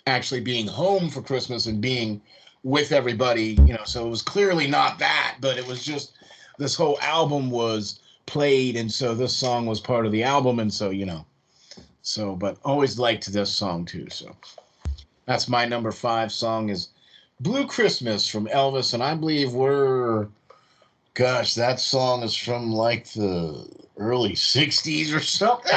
Speaker 3: actually being home for Christmas and being with everybody, so it was clearly not that, but it was just this whole album was played, and so this song was part of the album, and so, but always liked this song too, so. That's my number 5 song is Blue Christmas from Elvis. And I believe that song is from like the early 60s or something.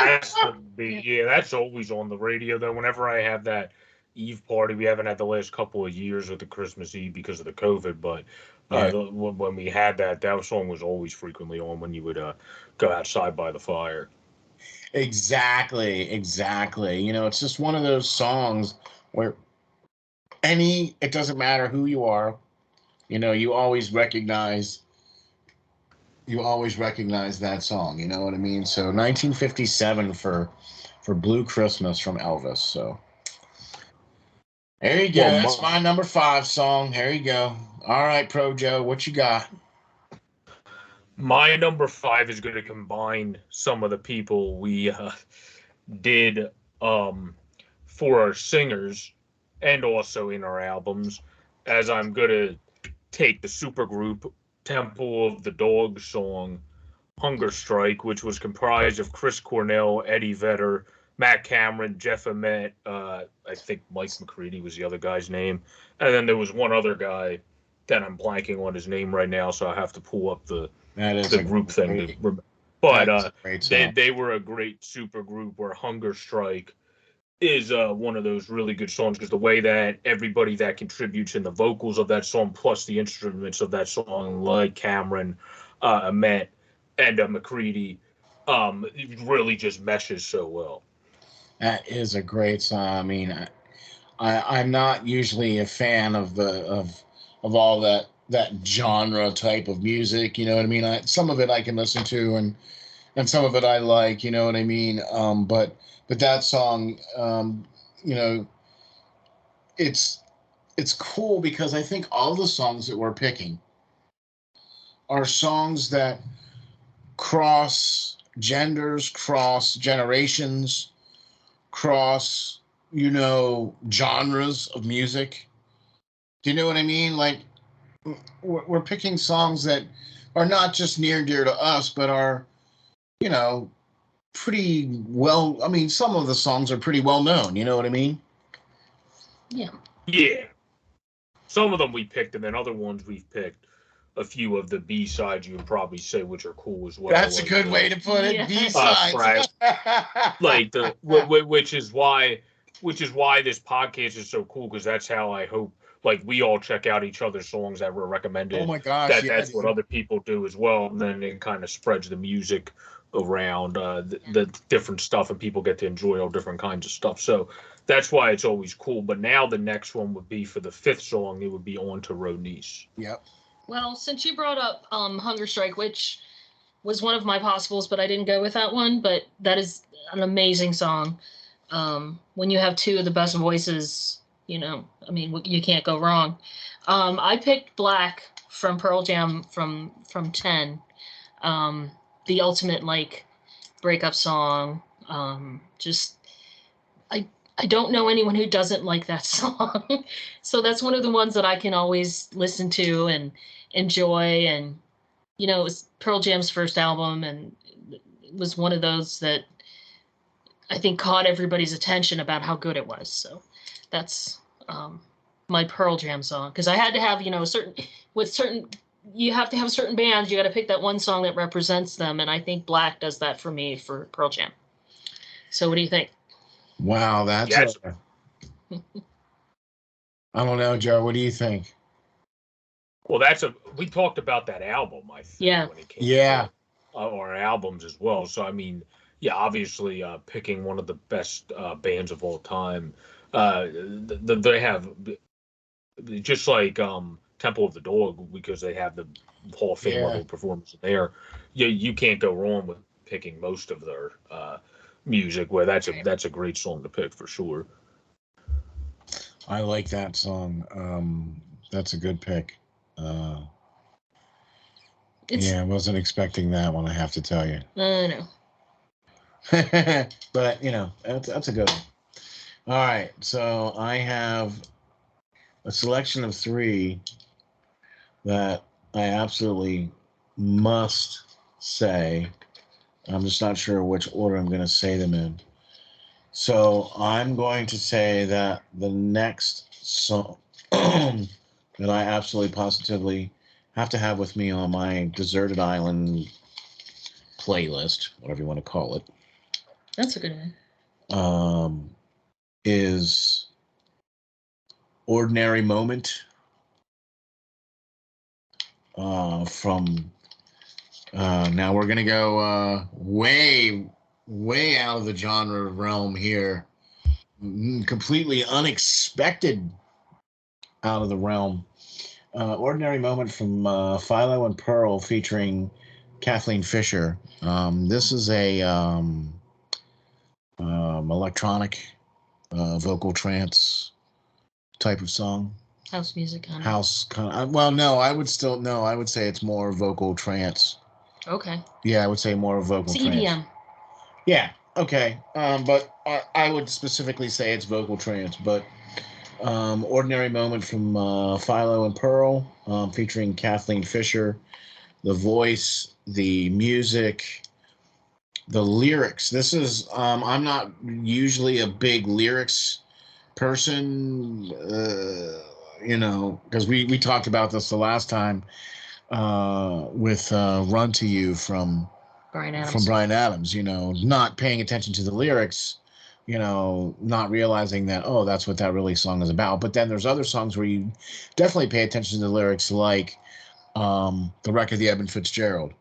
Speaker 1: That's always on the radio though. Whenever I have that Eve party, we haven't had the last couple of years with the Christmas Eve because of the COVID, but when we had that song was always frequently on when you would go outside by the fire.
Speaker 3: Exactly. It's just one of those songs where it doesn't matter who you are, you always recognize that song, you know what I mean? So 1957 for Blue Christmas from Elvis. So there you go. That's my number 5 song. There you go. All right, Pro Joe, what you got?
Speaker 1: My number 5 is going to combine some of the people we did for our singers and also in our albums, as I'm going to take the supergroup Temple of the Dog song Hunger Strike, which was comprised of Chris Cornell, Eddie Vedder, Matt Cameron, Jeff Ament, I think Mike McCready was the other guy's name, and then there was one other guy that I'm blanking on his name right now, so I have to pull up the group thing. But they were a great supergroup where Hunger Strike is one of those really good songs because the way that everybody that contributes in the vocals of that song plus the instruments of that song, like Cameron, Ament, and McCready, it really just meshes so well.
Speaker 3: That is a great song. I mean, I'm not usually a fan of of all that genre type of music. You know what I mean? Some of it I can listen to, and some of it I like. You know what I mean? But that song, you know, it's cool because I think all the songs that we're picking are songs that cross genders, cross generations, cross, genres of music. Do you know what I mean? Like, we're picking songs that are not just near and dear to us, but are, you know, pretty well. I mean, some of the songs are pretty well known. You know what I mean?
Speaker 2: Yeah.
Speaker 1: Yeah. Some of them we picked, and then other ones we've picked. A few of the B sides you would probably say, which are cool as well.
Speaker 3: That's a good way to put it.
Speaker 2: Yeah.
Speaker 3: B sides.
Speaker 1: Like which is why this podcast is so cool, because that's how I hope, like, we all check out each other's songs that were recommended.
Speaker 3: Oh my gosh,
Speaker 1: that's what other people do as well, and then it kind of spreads the music around, the different stuff, and people get to enjoy all different kinds of stuff. So that's why it's always cool. But now the next one would be, for the fifth song, it would be On to Ronice.
Speaker 3: Yep.
Speaker 2: Well, since you brought up Hunger Strike, which was one of my possibles, but I didn't go with that one. But that is an amazing song. When you have two of the best voices, I mean, you can't go wrong. I picked Black from Pearl Jam from 10. The ultimate, like, breakup song. I don't know anyone who doesn't like that song. So that's one of the ones that I can always listen to and enjoy. And, it was Pearl Jam's first album, and it was one of those that I think caught everybody's attention about how good it was. So that's my Pearl Jam song. Because I had to have, you have to have certain bands. You got to pick that one song that represents them. And I think Black does that for me for Pearl Jam. So what do you think?
Speaker 3: Wow, that's
Speaker 1: Yes.
Speaker 3: I don't know, Joe. What do you think?
Speaker 1: Well, we talked about that album, I think.
Speaker 2: Yeah.
Speaker 1: When it came
Speaker 3: Yeah.
Speaker 1: to our albums as well. So, I mean, yeah, obviously, picking one of the best bands of all time. They have, just like Temple of the Dog, because they have the Hall of Fame level performance there. You can't go wrong with picking most of their music. Where that's a great song to pick for sure.
Speaker 3: I like that song. That's a good pick. I wasn't expecting that one, I have to tell you.
Speaker 2: I know.
Speaker 3: But, that's a good one. All right, so I have a selection of 3 that I absolutely must say. I'm just not sure which order I'm going to say them in. So I'm going to say that the next song that I absolutely positively have to have with me on my Deserted Island playlist, whatever you want to call it.
Speaker 2: That's a good one.
Speaker 3: Is Ordinary Moment from now we're going to go way out of the genre realm here. Completely unexpected out of the realm. Ordinary Moment from Philo and Pearl featuring Kathleen Fisher. This is a electronic vocal trance type of song.
Speaker 2: House music kind of.
Speaker 3: House kind of. Well, no, I would say it's more vocal trance.
Speaker 2: Okay.
Speaker 3: Yeah, I would say more vocal
Speaker 2: it's
Speaker 3: trance.
Speaker 2: EDM.
Speaker 3: Yeah, okay. But I would specifically say it's vocal trance. But Ordinary Moment from Philo and Pearl, featuring Kathleen Fisher. The voice, the music, the lyrics. This is, I'm not usually a big lyrics person, because we talked about this the last time with Run to You from
Speaker 2: Bryan Adams.
Speaker 3: From Bryan Adams, not paying attention to the lyrics, not realizing that, oh, that's what that really song is about. But then there's other songs where you definitely pay attention to the lyrics, like The Wreck of the Edmund Fitzgerald.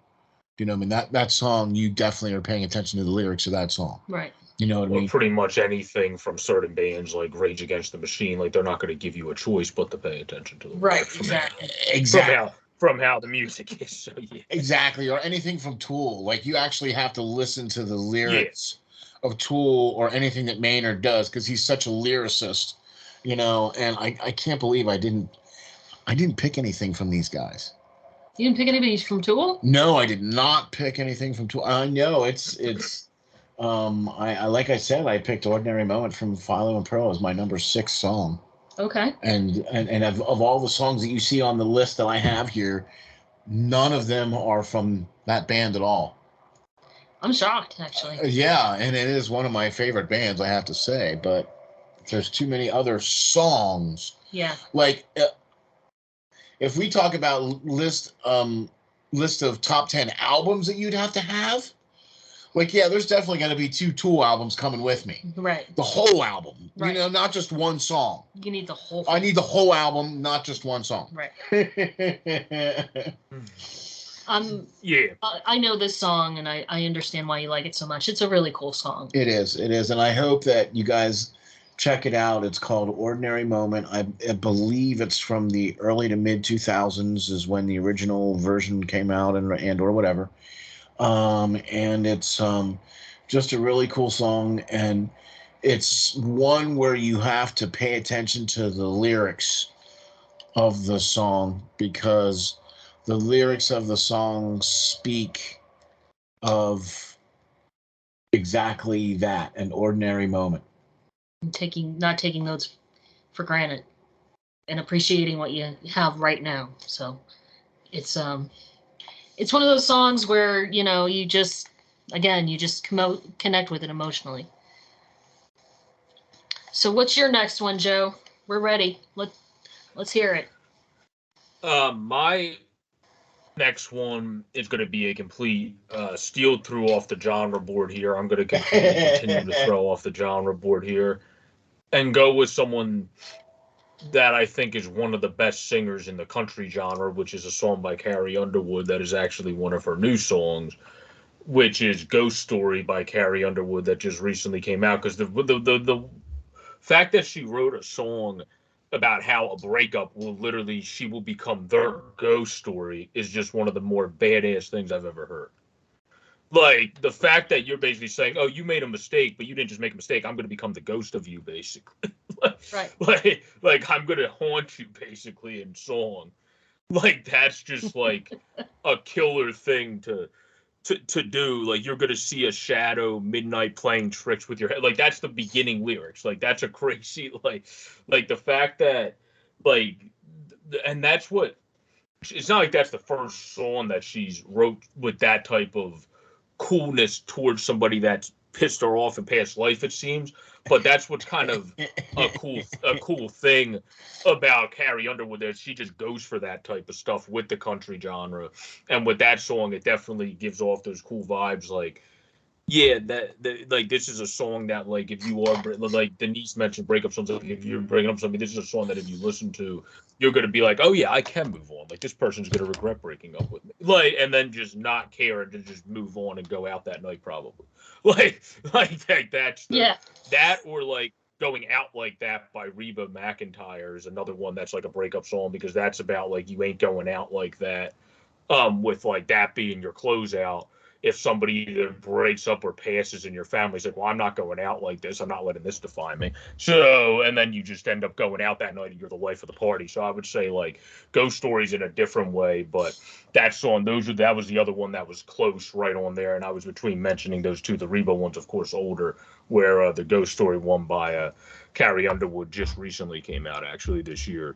Speaker 3: I mean, that song, you definitely are paying attention to the lyrics of that song.
Speaker 2: Right.
Speaker 3: You know what I
Speaker 1: Or
Speaker 3: mean?
Speaker 1: pretty much anything from certain bands like Rage Against the Machine. Like they're not going to give you a choice but to pay attention to the
Speaker 2: Right,
Speaker 1: lyrics
Speaker 2: exactly.
Speaker 1: from how the music is. So yeah,
Speaker 3: Exactly. Or anything from Tool. Like you actually have to listen to the
Speaker 1: yeah.
Speaker 3: lyrics of Tool or anything that Maynard does because he's such a lyricist, you know. And I can't believe I didn't pick anything from these guys.
Speaker 2: You didn't pick anybody from Tool?
Speaker 3: No, I did not pick anything from Tool. I know it's I like I said, I picked Ordinary Moment from Philo and Pro as my number 6 song.
Speaker 2: Okay.
Speaker 3: And of all the songs that you see on the list that I have here, none of them are from that band at all.
Speaker 2: I'm shocked, actually.
Speaker 3: Yeah, and it is one of my favorite bands, I have to say, but there's too many other songs.
Speaker 2: Yeah.
Speaker 3: Like if we talk about list of top 10 albums that you'd have to have, like, yeah, there's definitely going to be 2 Tool albums coming with me.
Speaker 2: Right.
Speaker 3: The whole album.
Speaker 2: Right.
Speaker 3: You know, not just one song.
Speaker 2: You need the whole
Speaker 3: I need the whole album, not just one song.
Speaker 2: Right.
Speaker 1: Yeah.
Speaker 2: I know this song, and I understand why you like it so much. It's a really cool song.
Speaker 3: It is. And I hope that you guys check it out. It's called Ordinary Moment. I believe it's from the early to mid 2000s is when the original version came out and or whatever. And it's just a really cool song, and it's one where you have to pay attention to the lyrics of the song because the lyrics of the song speak of exactly that, an ordinary moment.
Speaker 2: Not taking notes for granted and appreciating what you have right now. So it's one of those songs where, you know, you just connect with it emotionally. So what's your next one, Joe? We're ready. Let's hear it.
Speaker 1: My next one is going to be a complete steal through off the genre board here. I'm going to continue to throw off the genre board here and go with someone that I think is one of the best singers in the country genre, which is a song by Carrie Underwood that is actually one of her new songs, which is Ghost Story by Carrie Underwood that just recently came out. Because the fact that she wrote a song about how a breakup she will become their ghost story is just one of the more badass things I've ever heard. Like the fact that you're basically saying, "Oh, you made a mistake, but you didn't just make a mistake. I'm going to become the ghost of you, basically."
Speaker 2: Right.
Speaker 1: Like I'm going to haunt you, basically, in song. Like that's just like a killer thing to do. Like you're going to see a shadow midnight playing tricks with your head. Like that's the beginning lyrics. Like that's a crazy like the fact that like and that's what it's not like that's the first song that she's wrote with that type of coolness towards somebody that's pissed her off in past life, it seems. But that's what's kind of a cool thing about Carrie Underwood, that she just goes for that type of stuff with the country genre. And with that song, it definitely gives off those cool vibes. Like, yeah, that like this is a song that like if you are like Denise mentioned breakup songs, like if you're breaking up something, this is a song that if you listen to, you're gonna be like, oh yeah, I can move on. Like this person's gonna regret breaking up with me, like, and then just not care and just move on and go out that night probably. Like that's that or like Going Out Like That by Reba McEntire is another one that's like a breakup song because that's about like you ain't going out like that. With like that being your closeout. If somebody either breaks up or passes in your family, it's like, well, I'm not going out like this. I'm not letting this define me. So, and then you just end up going out that night and you're the life of the party. So I would say like Ghost Stories in a different way, but that song, that was the other one that was close right on there. And I was between mentioning those two. The Reba one's, of course, older, where the Ghost Story one by Carrie Underwood just recently came out, actually, this year.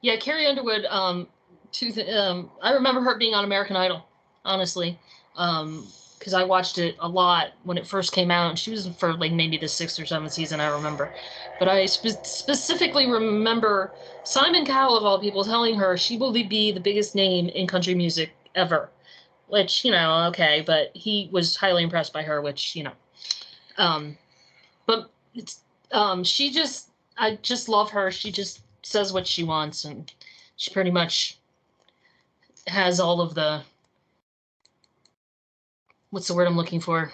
Speaker 2: Yeah, Carrie Underwood, I remember her being on American Idol, honestly, because I watched it a lot when it first came out, and she was for like maybe the 6th or 7th season, I remember. But I specifically remember Simon Cowell, of all people, telling her she will be the biggest name in country music ever, which, you know, okay, but he was highly impressed by her, which, you know. But it's, I just love her. She just says what she wants, and she pretty much has all of the, what's the word I'm looking for?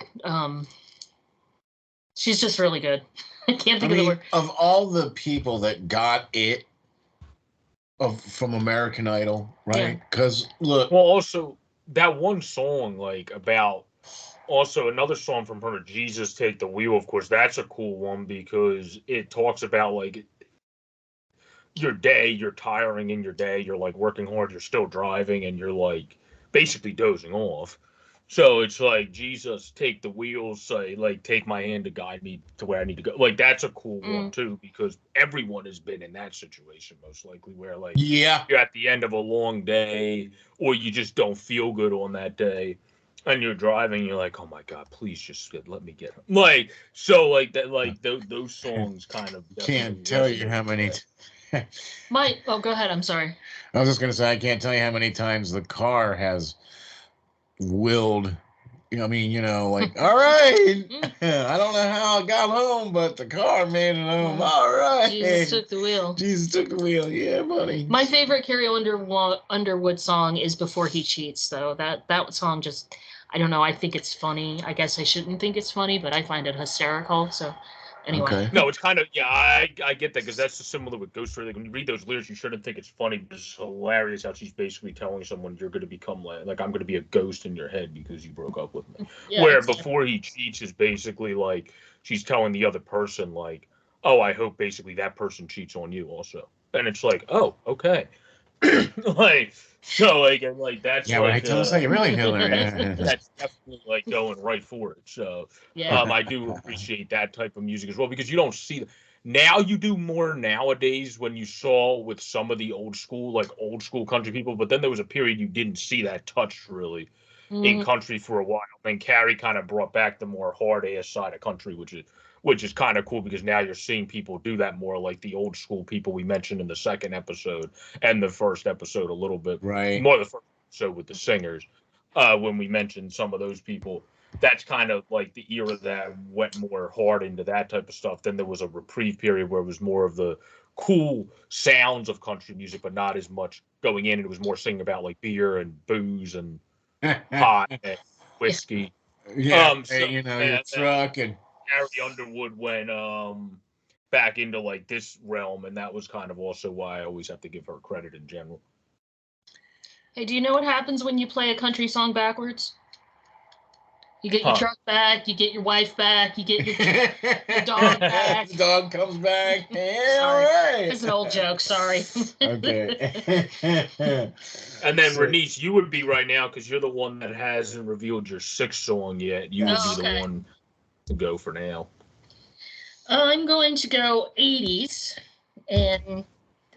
Speaker 2: She's just really good. I can't think of the word.
Speaker 3: Of all the people that got it from American Idol, right? Because look,
Speaker 1: well, also that one song like about. Also, another song from her, Jesus Take the Wheel, of course, that's a cool one because it talks about like your day, you're tiring in your day, you're like working hard, you're still driving, and you're like basically dozing off. So it's like, Jesus, take the wheels, say, like, take my hand to guide me to where I need to go. Like, that's a cool one, too, because everyone has been in that situation, most likely, where, like, you're at the end of a long day, or you just don't feel good on that day, and you're driving, you're like, oh my God, please just let me get home. Like, so, like, that, like, those songs kind of
Speaker 3: can't tell you how many.
Speaker 2: Go ahead, I'm sorry.
Speaker 3: I was just going to say, I can't tell you how many times the car has willed. I mean, like, all right. I don't know how I got home, but the car made it home. All right.
Speaker 2: Jesus took the wheel.
Speaker 3: Jesus took the wheel. Yeah, buddy.
Speaker 2: My favorite Carrie Underwood song is Before He Cheats, though. That song just, I don't know. I think it's funny. I guess I shouldn't think it's funny, but I find it hysterical. So anyway.
Speaker 3: Okay.
Speaker 1: No, it's kind of, I get that because that's similar with Ghost Story. Like, when you read those lyrics, you shouldn't think it's funny, but it's hilarious how she's basically telling someone you're going to become like I'm going to be a ghost in your head because you broke up with me.
Speaker 2: Yeah,
Speaker 1: Where Before He Cheats is basically like she's telling the other person like, oh, I hope basically that person cheats on you also. And it's like, oh, okay. Like, so like that's
Speaker 3: right. Tell us how you really feel.
Speaker 1: That's definitely like going right for it. So I do appreciate that type of music as well because you don't see now. You do more nowadays when you saw with some of the old school country people, but then there was a period you didn't see that touch really in country for a while. And Carrie kind of brought back the more hard ass side of country, which is kind of cool because now you're seeing people do that more, like the old school people we mentioned in the second episode and the first episode a little bit.
Speaker 3: Right.
Speaker 1: More the first episode with the singers, when we mentioned some of those people. That's kind of like the era that went more hard into that type of stuff. Then there was a reprieve period where it was more of the cool sounds of country music, but not as much going in. And it was more singing about like beer and booze and pot and whiskey.
Speaker 3: Yeah, your truck and
Speaker 1: Carrie Underwood went back into like this realm, and that was kind of also why I always have to give her credit in general.
Speaker 2: Hey, do you know what happens when you play a country song backwards? You get your truck back, you get your wife back, you get your dog back.
Speaker 3: The dog comes back. Yeah, all right.
Speaker 2: It's an old joke, sorry.
Speaker 3: Okay.
Speaker 1: And then, Renice, you would be right now, because you're the one that hasn't revealed your sixth song yet. You would be the one to go for now.
Speaker 2: I'm going to go 80s, and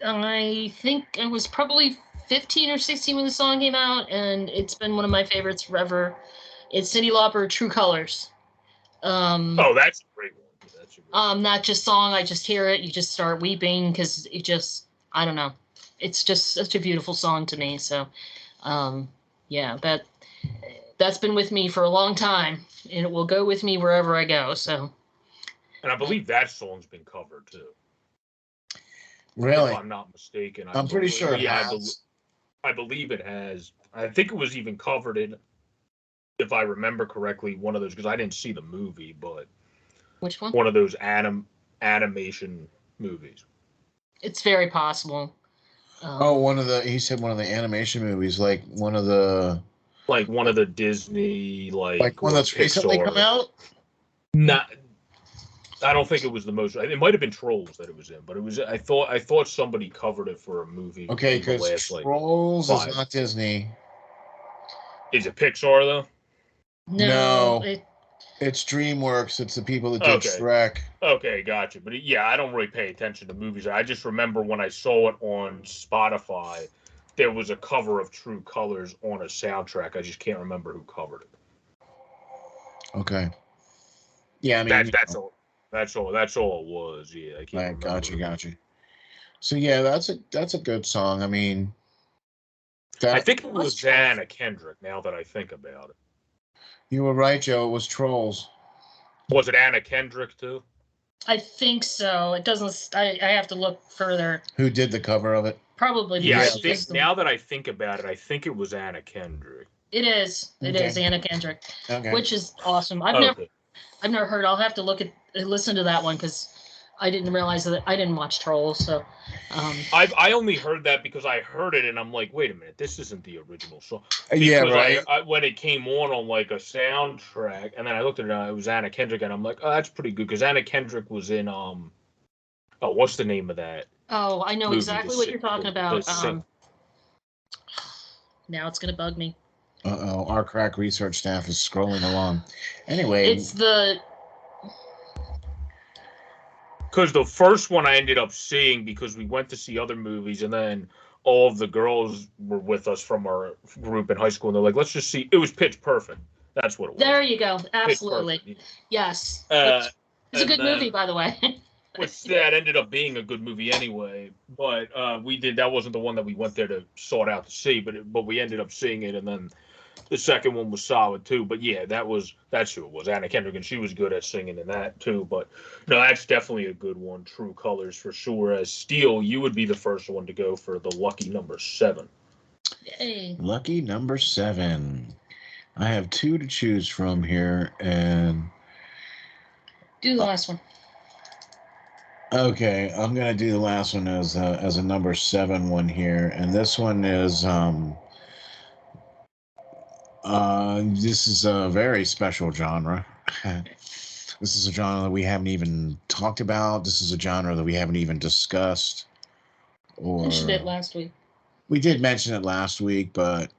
Speaker 2: I think I was probably 15 or 16 when the song came out, and it's been one of my favorites forever. It's Cyndi Lauper, True Colors.
Speaker 1: That's a great one.
Speaker 2: Not just song, I just hear it, you just start weeping, because it just, I don't know. It's just such a beautiful song to me, so, that's been with me for a long time, and it will go with me wherever I go, so.
Speaker 1: And I believe that song's been covered, too.
Speaker 3: Really?
Speaker 1: If I'm not mistaken.
Speaker 3: I'm pretty sure it has.
Speaker 1: I believe it has. I think it was even covered in, if I remember correctly, one of those, because I didn't see the movie, but.
Speaker 2: Which one?
Speaker 1: One of those animation movies.
Speaker 2: It's very possible.
Speaker 3: He said one of the animation movies, like one of the
Speaker 1: Disney, like
Speaker 3: one that's recently come out?
Speaker 1: Not. I don't think it was the most. It might have been Trolls that it was in, but it was. I thought somebody covered it for a movie.
Speaker 3: Okay, because Trolls is not Disney.
Speaker 1: Is it Pixar though?
Speaker 3: No. It's DreamWorks. It's the people that did Shrek.
Speaker 1: Okay, gotcha. But yeah, I don't really pay attention to movies. I just remember when I saw it on Spotify, there was a cover of True Colors on a soundtrack. I just can't remember who covered it.
Speaker 3: Okay. Yeah, I mean
Speaker 1: that's all it was. Yeah, I can't remember.
Speaker 3: Gotcha. So yeah, that's a good song. I mean,
Speaker 1: I think it was Anna Kendrick. Now that I think about it.
Speaker 3: You were right, Joe. It was Trolls.
Speaker 1: Was it Anna Kendrick too?
Speaker 2: I think so. It doesn't. I have to look further.
Speaker 3: Who did the cover of it?
Speaker 2: Probably.
Speaker 1: Yeah, I think now that I think about it, I think it was Anna Kendrick.
Speaker 2: It is. It is Anna Kendrick, which is awesome. I've I've never heard. I'll have to listen to that one because I didn't realize that I didn't watch Trolls. So,
Speaker 1: I only heard that because I heard it and I'm like, wait a minute, this isn't the original song.
Speaker 3: Yeah,
Speaker 1: Because
Speaker 3: right.
Speaker 1: I when it came on like a soundtrack, and then I looked at it, and it was Anna Kendrick, and I'm like, oh, that's pretty good because Anna Kendrick was in oh, what's the name of that?
Speaker 2: oh, I know
Speaker 1: movie,
Speaker 2: exactly what you're talking about.
Speaker 1: the
Speaker 2: Now it's gonna bug me.
Speaker 3: Uh-oh, our crack research staff is scrolling along. Anyway,
Speaker 2: It's the
Speaker 1: Because the first one I ended up seeing because we went to see other movies, and then all of the girls were with us from our group in high school, and they're like, let's just see. It was Pitch Perfect. That's what it was.
Speaker 2: there you go.
Speaker 1: Pitch
Speaker 2: Absolutely.
Speaker 1: Perfect.
Speaker 2: Yes. It's a
Speaker 1: and
Speaker 2: good
Speaker 1: then-
Speaker 2: movie, by the way.
Speaker 1: Which that ended up being a good movie anyway, but that wasn't the one that we went there to sort out to see, but we ended up seeing it, and then the second one was solid too. But yeah, that's who it was, Anna Kendrick, and she was good at singing in that too. But no, that's definitely a good one. True Colors for sure. As Steele, you would be the first one to go for the lucky number 7.
Speaker 2: Yay.
Speaker 3: lucky number 7. I have 2 to choose from here, and
Speaker 2: Do the last one.
Speaker 3: okay, I'm gonna do the last one as a number 7 one here, and this one is this is a very special genre. This is a genre that we haven't even talked about. This is a genre that we haven't even discussed. Or
Speaker 2: Mentioned it last week.
Speaker 3: we did mention it last week, but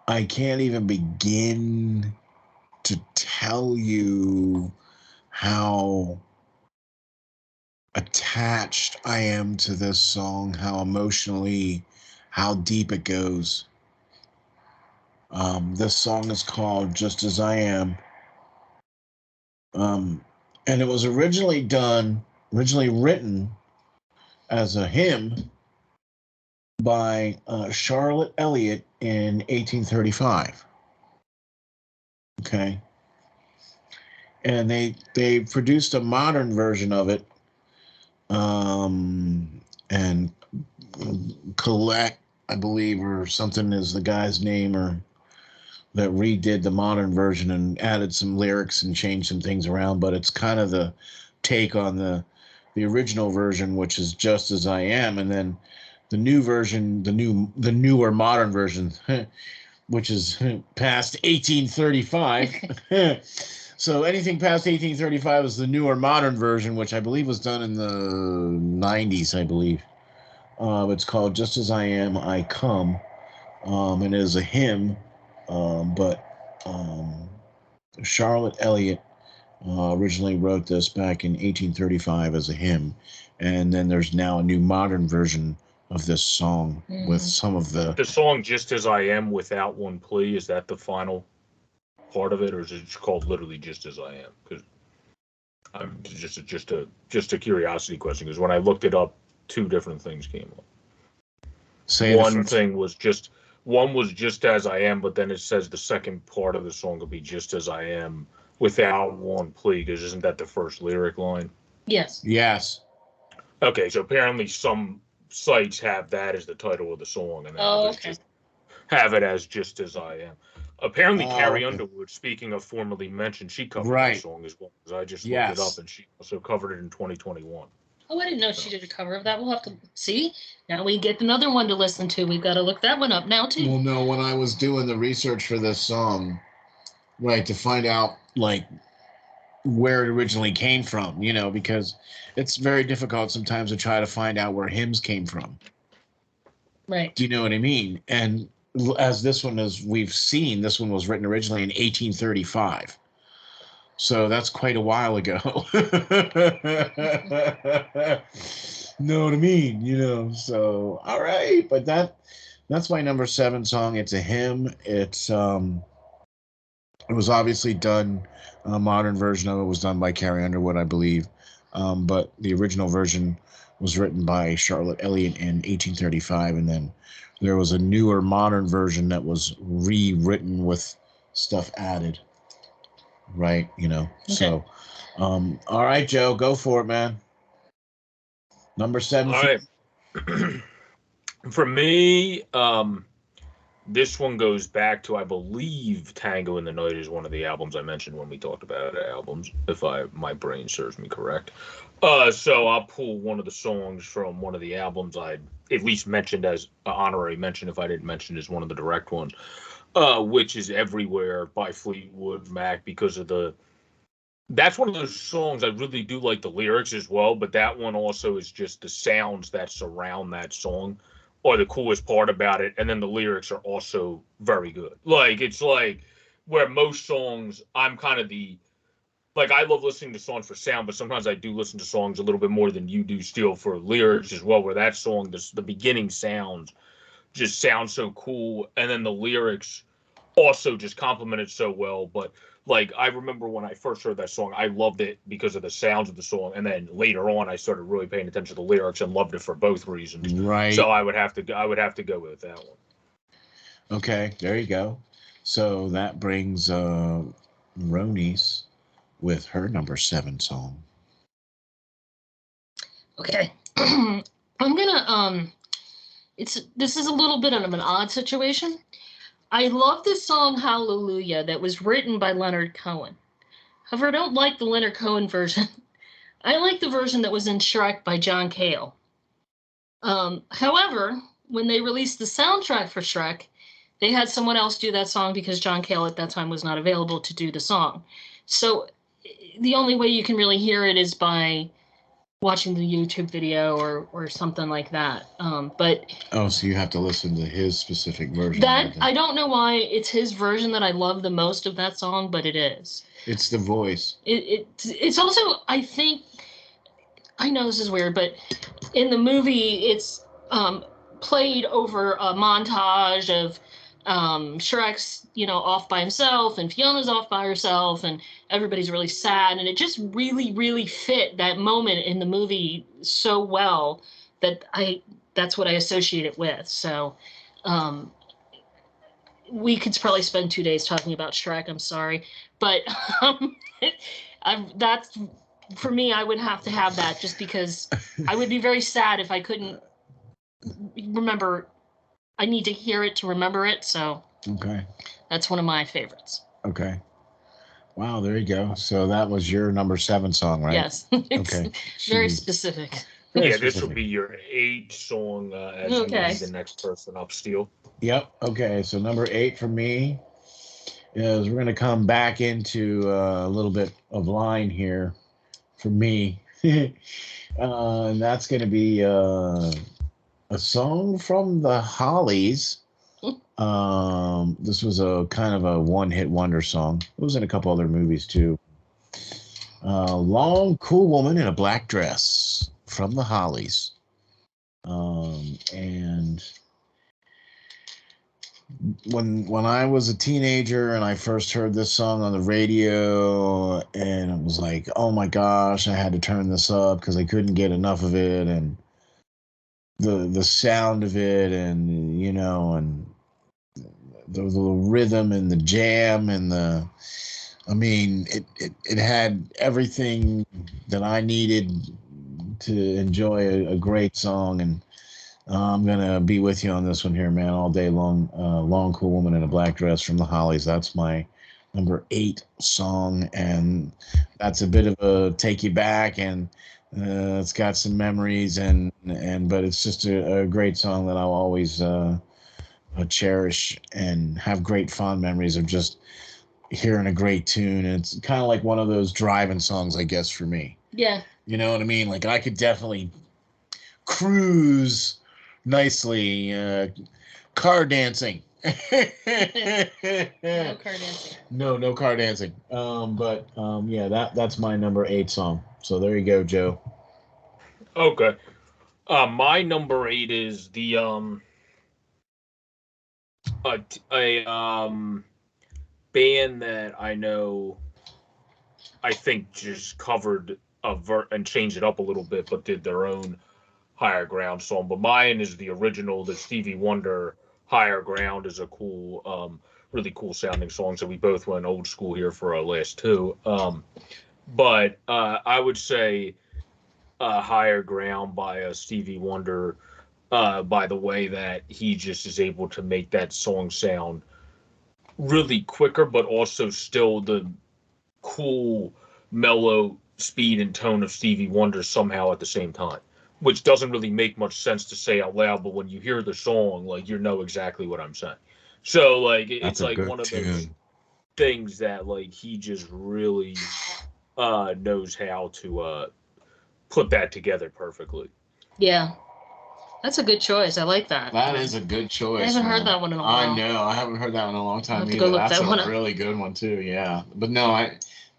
Speaker 3: I can't even begin to tell you how attached I am to this song, how emotionally, how deep it goes. This song is called Just As I Am. And it was originally written as a hymn by Charlotte Elliott in 1835. Okay. And they produced a modern version of it, and Colette, I believe, or something is the guy's name, or that redid the modern version and added some lyrics and changed some things around. But it's kind of the take on the original version, which is Just As I Am, and then the new version, the newer modern version, which is past 1835. So anything past 1835 is the newer modern version, which I believe was done in the 90s, I believe. It's called Just As I Am, I Come. And it is a hymn, but Charlotte Elliott originally wrote this back in 1835 as a hymn. And then there's now a new modern version of this song with some of the
Speaker 1: song Just As I Am without one plea. Is that the final part of it, or is it called literally Just As I Am? Because I'm just a curiosity question, because when I looked it up, 2 different things came up. One was Just As I Am, but then it says the second part of the song will be Just As I Am without one plea, because isn't that the first lyric line?
Speaker 2: Yes.
Speaker 3: Yes.
Speaker 1: Okay, so apparently some sites have that as the title of the song, and then others just have it as Just As I Am. Apparently, Carrie Underwood, speaking of formerly mentioned, she covered that song as well. Because I just looked it up, and she also covered it in 2021.
Speaker 2: Oh, I didn't know she did a cover of that. We'll have to see. Now we get another one to listen to. We've got to look that one up now, too.
Speaker 3: Well, no, when I was doing the research for this song, right, to find out, like, where it originally came from, because it's very difficult sometimes to try to find out where hymns came from.
Speaker 2: Right.
Speaker 3: Do you know what I mean? And as this one, as we've seen, this one was written originally in 1835. So that's quite a while ago. Know what I mean? So all right, but that's my number 7 song. It's a hymn. It was obviously done. A modern version of it was done by Carrie Underwood, I believe, but the original version was written by Charlotte Elliott in 1835, and then there was a newer modern version that was rewritten with stuff added. Right, Okay. So, all right, Joe, go for it, man. Number 7.
Speaker 1: All right. For me, This one goes back to, I believe, Tango in the Night is one of the albums I mentioned when we talked about albums, if my brain serves me correct. So I'll pull one of the songs from one of the albums I at least mentioned as an honorary mention, if I didn't mention as one of the direct ones, which is Everywhere by Fleetwood Mac, because of that's one of those songs I really do like the lyrics as well, but that one also is just the sounds that surround that song are the coolest part about it, and then the lyrics are also very good. Like, it's like where most songs I'm kind of the like, I love listening to songs for sound, but sometimes I do listen to songs a little bit more than you do still for lyrics as well, where that song, the beginning sounds just sound so cool, and then the lyrics also just complement it so well. But like, I remember when I first heard that song, I loved it because of the sounds of the song, and then later on I started really paying attention to the lyrics and loved it for both reasons.
Speaker 3: Right.
Speaker 1: So I would have to go with that one.
Speaker 3: Okay, there you go. So that brings Roni's with her number 7 song.
Speaker 2: Okay. I'm gonna this is a little bit of an odd situation. I love this song Hallelujah that was written by Leonard Cohen. However, I don't like the Leonard Cohen version. I like the version that was in Shrek by John Cale. However, when they released the soundtrack for Shrek, they had someone else do that song because John Cale at that time was not available to do the song. So the only way you can really hear it is by watching the YouTube video or something like that. But
Speaker 3: so you have to listen to his specific version.
Speaker 2: That I don't know why it's his version that I love the most of that song, but it is.
Speaker 3: It's the voice.
Speaker 2: It's also, I think, I know this is weird, but in the movie it's played over a montage of Shrek's, off by himself, and Fiona's off by herself, and everybody's really sad, and it just really, really fit that moment in the movie so well that that's what I associate it with. So we could probably spend 2 days talking about Shrek. I'm sorry, but that's for me. I would have to have that just because I would be very sad if I couldn't remember. I need to hear it to remember it. So
Speaker 3: okay,
Speaker 2: that's one of my favorites.
Speaker 3: Okay. Wow, there you go. So that was your number 7 song, right?
Speaker 2: Yes. Okay. Very specific.
Speaker 1: Very specific. This will be your 8 song as you be the next person up, Steel.
Speaker 3: Yep. Okay. So number 8 for me is we're going to come back into a little bit of line here for me. And that's going to be a song from the Hollies. This was a kind of a one-hit wonder song. It was in a couple other movies too. Long, cool woman in a black dress from the Hollies. And when I was a teenager and I first heard this song on the radio, and it was like, oh my gosh, I had to turn this up because I couldn't get enough of it, and the sound of it, and and the rhythm and the jam and it had everything that I needed to enjoy a great song. And I'm gonna be with you on this one here, man, all day long. Long, cool woman in a black dress from the Hollies. That's my number 8 song, and that's a bit of a take you back, and it's got some memories, but it's just a great song that I'll always cherish and have great fond memories of just hearing a great tune. And it's kind of like one of those driving songs, I guess, for me.
Speaker 2: Yeah.
Speaker 3: You know what I mean? Like, I could definitely cruise nicely, car dancing.
Speaker 2: No car dancing.
Speaker 3: No car dancing. Yeah, that's my number 8 song. So there you go, Joe.
Speaker 1: Okay. My number 8 is the a band that I know, I think just covered and changed it up a little bit, but did their own Higher Ground song. But mine is the original, the Stevie Wonder Higher Ground is a cool, really cool sounding song. So we both went old school here for our last 2. But I would say Higher Ground by Stevie Wonder by the way that he just is able to make that song sound really quicker, but also still the cool, mellow speed and tone of Stevie Wonder somehow at the same time, which doesn't really make much sense to say out loud, but when you hear the song, like you know exactly what I'm saying. So like
Speaker 3: That's
Speaker 1: it's
Speaker 3: a
Speaker 1: like
Speaker 3: good
Speaker 1: one of those
Speaker 3: tune.
Speaker 1: things that like he just really knows how to put that together perfectly.
Speaker 2: Yeah, that's a good choice. I like that.
Speaker 3: That is a good
Speaker 2: I
Speaker 3: choice,
Speaker 2: haven't heard
Speaker 3: man.
Speaker 2: that one in a
Speaker 3: I
Speaker 2: while.
Speaker 3: know. I haven't heard that in a long
Speaker 2: I'll
Speaker 3: time
Speaker 2: have to go
Speaker 3: either.
Speaker 2: look
Speaker 3: That's
Speaker 2: that
Speaker 3: a
Speaker 2: one up.
Speaker 3: really good one too. Yeah. But no,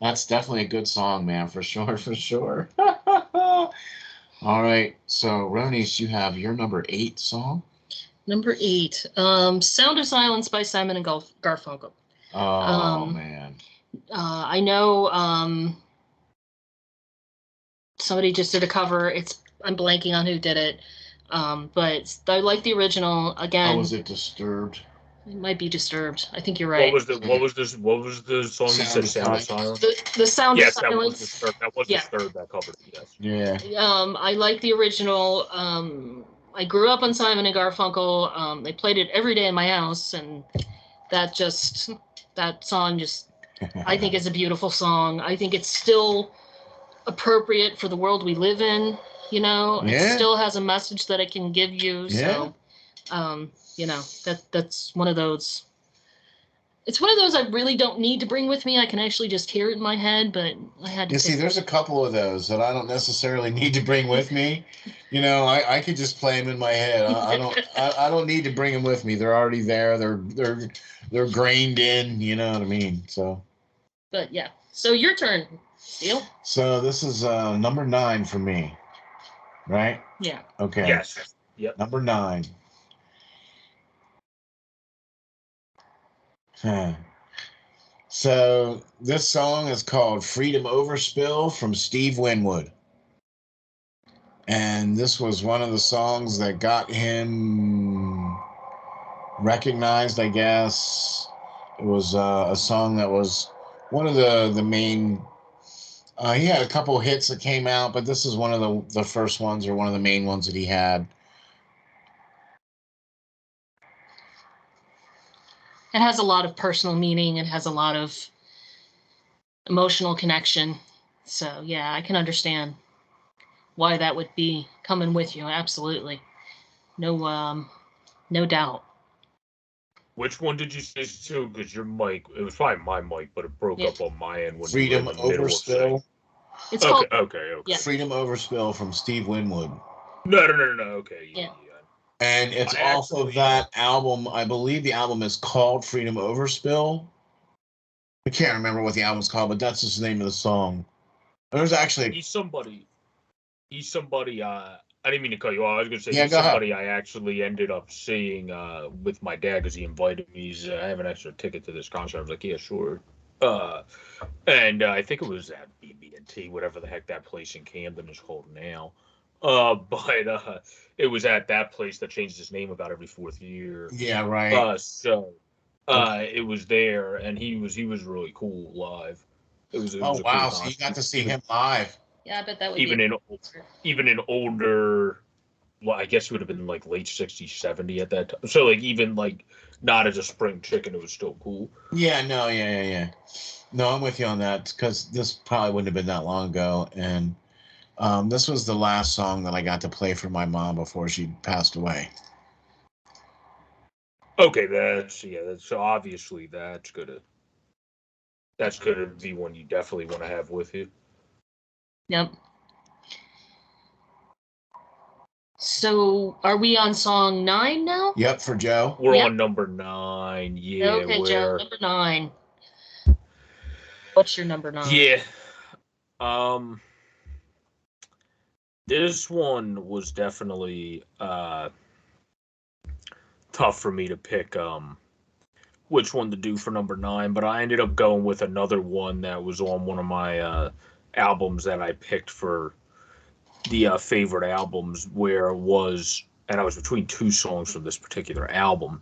Speaker 3: that's definitely a good song, man, for sure, for sure. All right. So, Ronies, you have your number 8 song.
Speaker 2: Number 8, "Sound of Silence" by Simon and Garfunkel.
Speaker 3: Oh, man.
Speaker 2: I know somebody just did a cover. I'm blanking on who did it, but I like the original. Again,
Speaker 3: Oh, was it Disturbed?
Speaker 2: it might be Disturbed. I think you're
Speaker 1: What
Speaker 2: right.
Speaker 1: was the what was the song you
Speaker 3: Sound
Speaker 1: said?
Speaker 3: of
Speaker 1: Sound of
Speaker 3: Silence.
Speaker 1: Silence.
Speaker 2: The Sound of
Speaker 1: Yes, that was
Speaker 2: Silence.
Speaker 1: Disturbed. That was
Speaker 2: Yeah.
Speaker 1: Disturbed that covered it. Yes.
Speaker 3: Yeah.
Speaker 2: I like the original. I grew up on Simon and Garfunkel. They played it every day in my house, and that song just, I think, is a beautiful song. I think it's still appropriate for the world we live in. You know, it
Speaker 3: Yeah.
Speaker 2: still has a message that it can give you.
Speaker 3: Yeah.
Speaker 2: So, you know, that's one of those. It's one of those I really don't need to bring with me. I can actually just hear it in my head, but I had to.
Speaker 3: You see, there's a couple of those that I don't necessarily need to bring with me. You know, I could just play them in my head. I don't need to bring them with me. They're already there. They're grained in. You know what I mean? So.
Speaker 2: But yeah. So your turn, Steele.
Speaker 3: So this is number 9 for me, right?
Speaker 2: Yeah.
Speaker 3: Okay.
Speaker 1: Yes. Yep.
Speaker 3: Number 9. Huh. So this song is called "Freedom Overspill" from Steve Winwood. And this was one of the songs that got him recognized, I guess. It was a song that was one of the main. He had a couple hits that came out, but this is one of the first ones or one of the main ones that he had.
Speaker 2: It has a lot of personal meaning. It has a lot of emotional connection. So yeah, I can understand why that would be coming with you. Absolutely. No doubt.
Speaker 1: Which one did you say to? Because your mic, it was probably my mic, but it broke
Speaker 2: Yeah.
Speaker 1: up on my end when you were
Speaker 3: Freedom
Speaker 1: in the middle of saying.
Speaker 3: Overspill.
Speaker 2: It's
Speaker 1: Okay,
Speaker 2: called.
Speaker 1: okay.
Speaker 2: Yeah.
Speaker 3: Freedom Overspill from Steve Winwood.
Speaker 1: No. Okay,
Speaker 2: Yeah.
Speaker 3: And it's
Speaker 1: I
Speaker 3: off of
Speaker 1: actually,
Speaker 3: that album. I believe the album is called Freedom Overspill. I can't remember what the album's called, but that's just the name of the song. There's actually.
Speaker 1: he's somebody. He's somebody. I didn't mean to cut you off. I was gonna say
Speaker 3: Yeah,
Speaker 1: he's
Speaker 3: go ahead.
Speaker 1: somebody I actually ended up seeing with my dad because he invited me. I have an extra ticket to this concert. I was like, yeah, sure. Uh, and I think it was at BB&T, whatever the heck that place in Camden is called now. But it was at that place that changed its name about every 4th year.
Speaker 3: Yeah, right.
Speaker 1: So
Speaker 3: Okay.
Speaker 1: it was there, and he was really cool live. It was
Speaker 3: Oh,
Speaker 1: a cool
Speaker 3: wow. So you
Speaker 1: concert.
Speaker 3: got to see
Speaker 1: Even
Speaker 3: him live.
Speaker 2: Yeah, I bet that would be.
Speaker 1: even in even in older, well, I guess it would have been like late 60s, 70 at that time. So like even like not as a spring chicken, it was still cool.
Speaker 3: Yeah, no, yeah. No, I'm with you on that because this probably wouldn't have been that long ago. And this was the last song that I got to play for my mom before she passed away.
Speaker 1: Okay, that's so obviously that's gonna be one you definitely want to have with you.
Speaker 2: Yep. So are we on song 9 now?
Speaker 3: Yep, for Joe.
Speaker 1: We're
Speaker 2: Yep.
Speaker 1: on number 9. Yeah,
Speaker 2: Okay, Joe, number 9. What's your number 9?
Speaker 1: yeah. Um, this one was definitely tough for me to pick which one to do for number 9, but I ended up going with another one that was on one of my albums that I picked for the favorite albums, where it was, and I was between two songs from this particular album.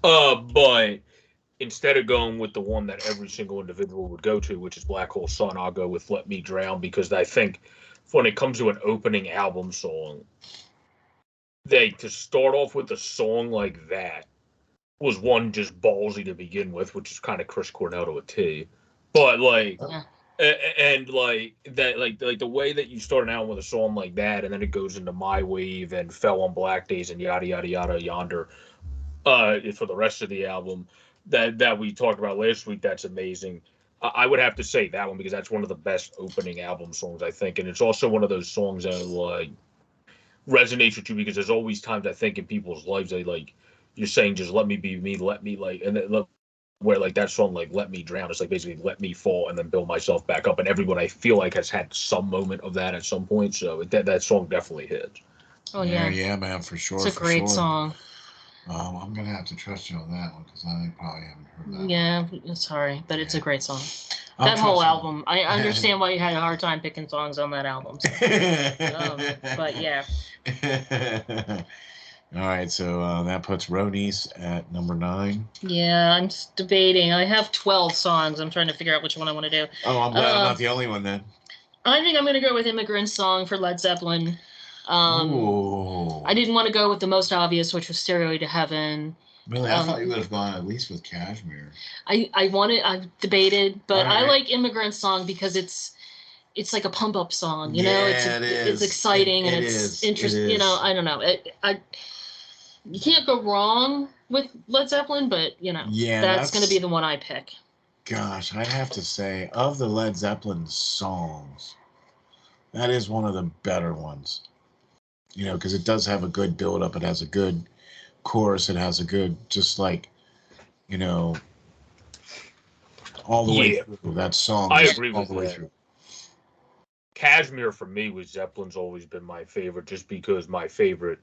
Speaker 1: But instead of going with the one that every single individual would go to, which is Black Hole Sun, I'll go with Let Me Drown, because I think when it comes to an opening album song, to start off with a song like that was one just ballsy to begin with, which is kind of Chris Cornell to a T. But like,
Speaker 2: Yeah.
Speaker 1: and like that, like the way that you started out with a song like that, and then it goes into My Wave and Fell on Black Days and yada yada yada yonder. For the rest of the album that we talked about last week, that's amazing. I would have to say that one because that's one of the best opening album songs, I think, and it's also one of those songs that like resonates with you because there's always times I think in people's lives they like you're saying just let me be me, let me like, and then where like that song like let me drown, it's like basically let me fall and then build myself back up, and everyone I feel like has had some moment of that at some point, so that song definitely hits.
Speaker 2: Oh yeah.
Speaker 3: Yeah, man, for sure.
Speaker 2: It's a great song.
Speaker 3: I'm gonna have to trust you on that one because I probably haven't heard that.
Speaker 2: Yeah, sorry, but it's a great song.
Speaker 3: I'll
Speaker 2: That whole
Speaker 3: trust you.
Speaker 2: album, I understand why you had a hard time picking songs on that album. So. But yeah.
Speaker 3: All right, so that puts Ronice at number 9.
Speaker 2: Yeah, I'm just debating. I have 12 songs. I'm trying to figure out which one I want to do.
Speaker 3: Oh, I'm glad I'm not the only one then.
Speaker 2: I think I'm going to go with Immigrant Song for Led Zeppelin.
Speaker 3: Ooh.
Speaker 2: I didn't want to go with the most obvious, which was Stairway to Heaven.
Speaker 3: Really? I thought you would have gone at least with Kashmir.
Speaker 2: I debated, but
Speaker 3: right.
Speaker 2: I like Immigrant Song because it's like a pump up song, you know.
Speaker 3: It's
Speaker 2: exciting and it's interesting. You know, I don't know. You can't go wrong with Led Zeppelin, but you know, that's going to be the one I pick.
Speaker 3: Gosh, I'd have to say of the Led Zeppelin songs, that is one of the better ones. You know, because it does have a good build up. It has a good chorus. It has a good, just like, you know, all the way through that song.
Speaker 1: I agree
Speaker 3: all
Speaker 1: with
Speaker 3: the way
Speaker 1: that.
Speaker 3: through.
Speaker 1: Kashmir for me was Zeppelin's always been my favorite, just because my favorite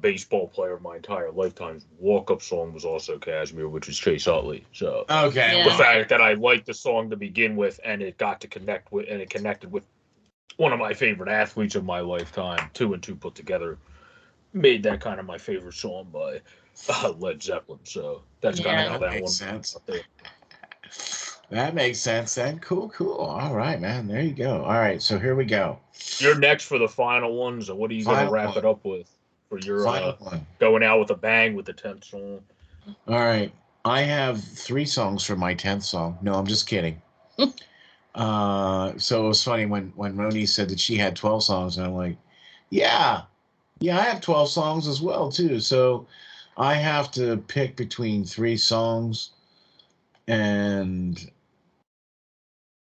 Speaker 1: baseball player of my entire lifetime's walk-up song was also Kashmir, which was Chase Utley. So
Speaker 3: okay,
Speaker 1: the fact that I liked the song to begin with, and it got to connect with, and it connected with one of my favorite athletes of my lifetime, 2 and 2 put together, made that kind of my favorite song by Led Zeppelin. So that's kind of how that
Speaker 3: makes
Speaker 1: one
Speaker 3: sense.
Speaker 1: up there.
Speaker 3: That makes sense then. Cool. All right, man. There you go. All right, so here we go.
Speaker 1: You're next for the final one, so what are you going to wrap it up with for your going out with a bang with the 10th song?
Speaker 3: All right. I have 3 songs for my 10th song. No, I'm just kidding. So it was funny when Roni said that she had 12 songs, and I'm like, yeah, I have 12 songs as well, too. So I have to pick between 3 songs, and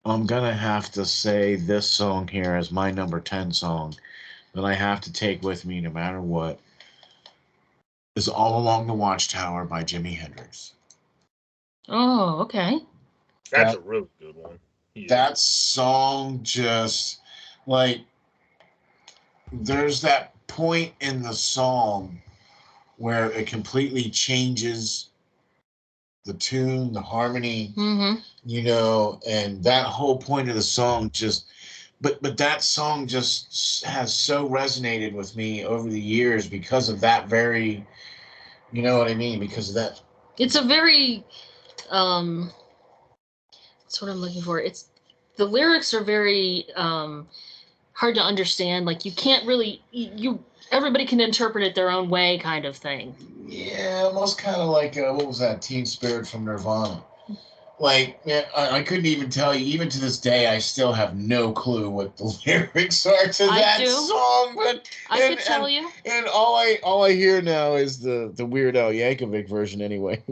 Speaker 3: I'm going to have to say this song here as my number 10 song that I have to take with me no matter what is All Along the Watchtower by Jimi Hendrix.
Speaker 2: Oh, okay.
Speaker 1: That's a really good one.
Speaker 3: Yeah. That song just, like, there's that point in the song where it completely changes the tune, the harmony, you know, and that whole point of the song just, but that song just has so resonated with me over the years because of that very, you know what I mean? Because of that.
Speaker 2: It's a very, that's what I'm looking for. It's, the lyrics are very hard to understand. Like you can't really, everybody can interpret it their own way, kind of thing.
Speaker 3: Yeah, almost kind of like what was that, Teen Spirit from Nirvana? Like, I couldn't even tell you. Even to this day, I still have no clue what the lyrics are to that song. But
Speaker 2: I could tell you.
Speaker 3: And all I hear now is the Weird Al Yankovic version, anyway.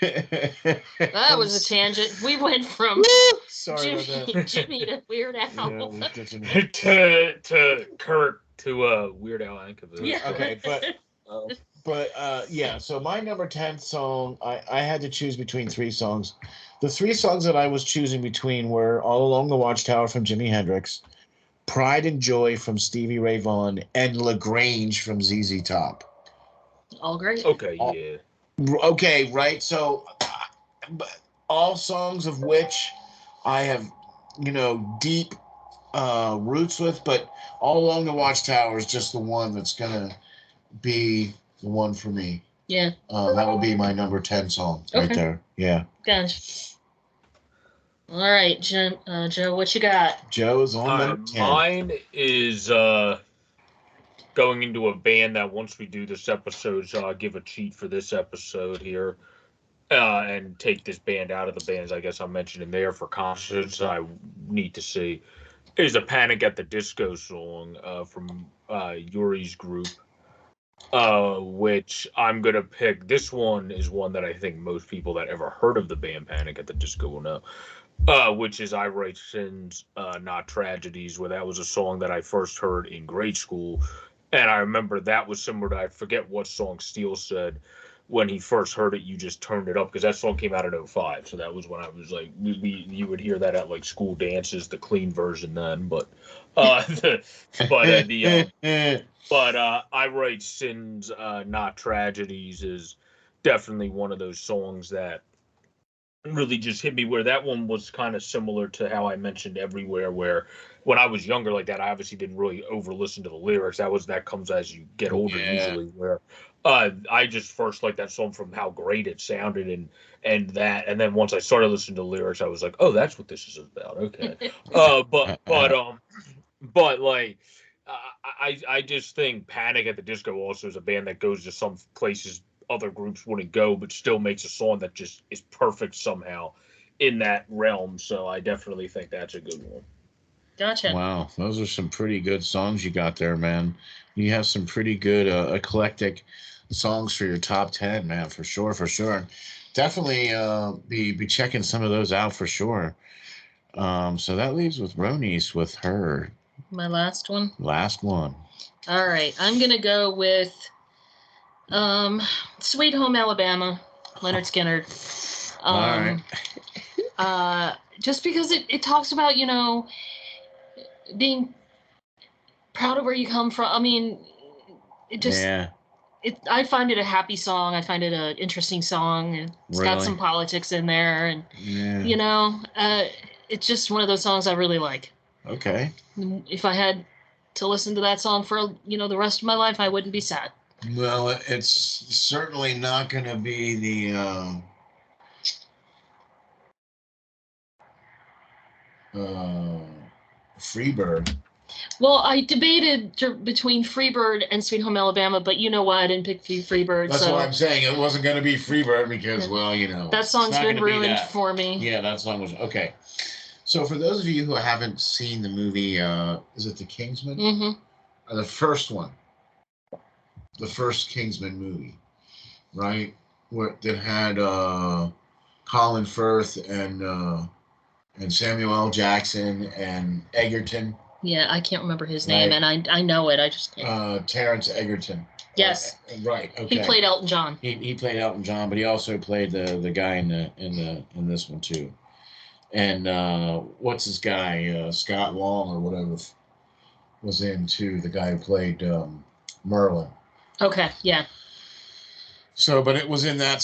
Speaker 2: That was a tangent. We went from Jimmy to Weird Al.
Speaker 3: Yeah,
Speaker 1: to Kurt to Weird Al Yankovic.
Speaker 2: Yeah.
Speaker 3: Okay, but yeah. So my number 10 song, I had to choose between 3 songs. The 3 songs that I was choosing between were All Along the Watchtower from Jimi Hendrix, Pride and Joy from Stevie Ray Vaughan, and LaGrange from ZZ Top.
Speaker 2: All great.
Speaker 1: Okay, yeah.
Speaker 3: Okay, right. So, all songs of which I have, you know, deep roots with, but All Along the Watchtower is just the one that's gonna be the one for me.
Speaker 2: Yeah.
Speaker 3: That would be my number 10 song right there. Yeah.
Speaker 2: Gotcha. All right, Joe, what you got?
Speaker 3: Joe's on number 10.
Speaker 1: Mine is going into a band that once we do this episode, so I'll give a cheat for this episode here, and take this band out of the bands I guess I'm mentioning there for concerts I need to see, is a Panic at the Disco song from Yuri's group, which I'm going to pick. This one is one that I think most people that ever heard of the band Panic at the Disco will know, which is I Write Sins, Not Tragedies, where that was a song that I first heard in grade school. And I remember that was similar to, I forget what song Steele said when he first heard it, you just turned it up, because that song came out in '05. So that was when I was like, you would hear that at like school dances, the clean version then. But, I Write Sins, Not Tragedies is definitely one of those songs that really just hit me, where that one was kind of similar to how I mentioned Everywhere, where when I was younger like that, I obviously didn't really over listen to the lyrics. That comes as you get older, usually, where I just first liked that song from how great it sounded, and then once I started listening to the lyrics, I was like, oh, that's what this is about. Okay. But like, I just think Panic at the Disco also is a band that goes to some places other groups wouldn't go, but still makes a song that just is perfect somehow in that realm. So I definitely think that's a good one.
Speaker 2: Gotcha.
Speaker 3: Wow, those are some pretty good songs you got there, man. You have some pretty good eclectic songs for your top 10, man, for sure, for sure. Definitely be checking some of those out for sure. So that leaves with Ronice with her
Speaker 2: My last one.
Speaker 3: last one.
Speaker 2: All right, I'm gonna go with Sweet Home Alabama, Leonard Skinner.
Speaker 3: All
Speaker 2: right. Just because it talks about, being proud of where you come from. I mean, it just, I find it a happy song. I find it an interesting song. It's got some politics in there, and it's just one of those songs I really like.
Speaker 3: Okay.
Speaker 2: If I had to listen to that song for the rest of my life, I wouldn't be sad.
Speaker 3: Well, it's certainly not going to be the Freebird.
Speaker 2: Well, I debated between Freebird and Sweet Home Alabama, but you know why I didn't pick Freebird.
Speaker 3: That's what I'm saying. It wasn't going to be Freebird because,
Speaker 2: that song's been ruined for me.
Speaker 3: Yeah, that song was okay. So for those of you who haven't seen the movie, is it The Kingsman?
Speaker 2: Mm-hmm.
Speaker 3: The first one. The first Kingsman movie, right? That had Colin Firth and Samuel L. Jackson and Egerton.
Speaker 2: Yeah, I can't remember his name, and I know it. I just can't.
Speaker 3: Terrence Egerton.
Speaker 2: Yes.
Speaker 3: Right. Okay.
Speaker 2: He played Elton John.
Speaker 3: He played Elton John, but he also played the guy in this one too. And what's this guy? Scott Long or whatever was in too. The guy who played Merlin.
Speaker 2: Okay. Yeah.
Speaker 3: So, but it was that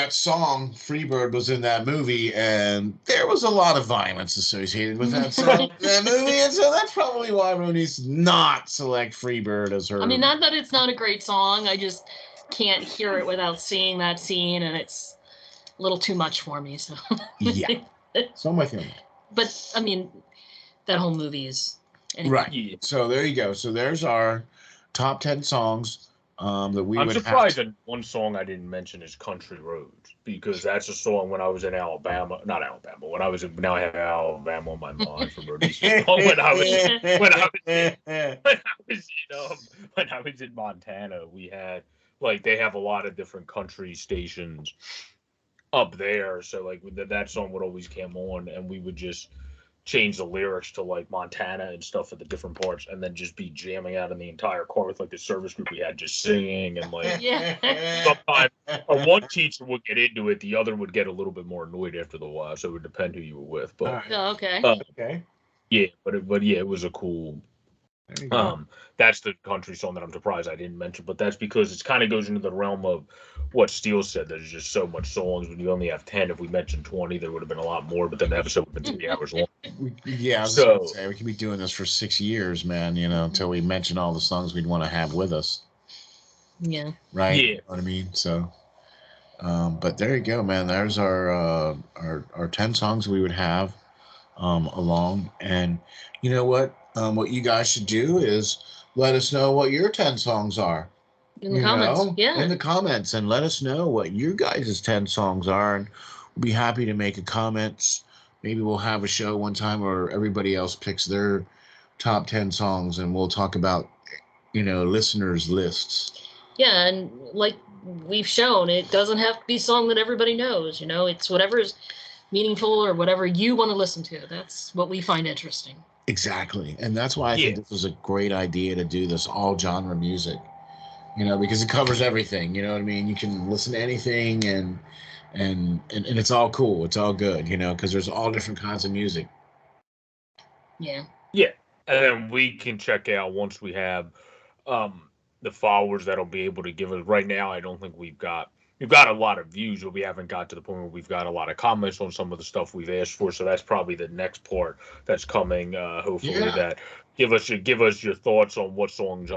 Speaker 3: song, Freebird, was in that movie, and there was a lot of violence associated with that song, that movie, and so that's probably why Ronice did not select Freebird as her.
Speaker 2: I mean, not that it's not a great song, I just can't hear it without seeing that scene, and it's a little too much for me, so.
Speaker 3: Yeah. So I'm with you.
Speaker 2: But, I mean, that whole movie is...
Speaker 3: Anyway. Right. Yeah. So there you go. So there's our top 10 songs. I'm
Speaker 1: surprised that one song I didn't mention is Country Roads, because that's a song when I was in Alabama, when I was in, now I have Alabama on my mind from Ronice's song when I was in Montana, we had, like, they have a lot of different country stations up there, so like that song would always come on, and we would just change the lyrics to like Montana and stuff at the different parts, and then just be jamming out in the entire car with like the service group we had, just singing, and like sometimes one teacher would get into it, the other would get a little bit more annoyed after the while, so it would depend who you were with. But
Speaker 2: okay.
Speaker 3: Yeah,
Speaker 1: but it was a cool. That's the country song that I'm surprised I didn't mention, but that's because it kind of goes into the realm of what Steele said. There's just so much songs. When you only have 10, if we mentioned 20, there would have been a lot more, but then the episode would have been 3 hours long.
Speaker 3: Yeah, I was gonna say, we could be doing this for 6 years, man, until we mention all the songs we'd want to have with us.
Speaker 2: Yeah.
Speaker 3: Right?
Speaker 1: Yeah.
Speaker 3: You know what I mean? So, but there you go, man. There's our 10 songs we would have. Along, and you know what you guys should do is let us know what your 10 songs are.
Speaker 2: In the comments. Yeah.
Speaker 3: In the comments, and let us know what your guys' 10 songs are. And we'll be happy to make a comments. Maybe we'll have a show one time where everybody else picks their top 10 songs and we'll talk about, listeners' lists.
Speaker 2: Yeah, and like we've shown, it doesn't have to be a song that everybody knows. It's whatever's meaningful or whatever you want to listen to. That's what we find interesting.
Speaker 3: Exactly. And that's why I think this was a great idea to do this all genre music, because it covers everything. You know what I mean? You can listen to anything and it's all cool. It's all good, because there's all different kinds of music.
Speaker 2: Yeah.
Speaker 1: Yeah. And then we can check out once we have the followers that'll be able to give us. Right now, I don't think we've got a lot of views, but we haven't got to the point where we've got a lot of comments on some of the stuff we've asked for. So that's probably the next part that's coming. Hopefully, that give us your thoughts on what songs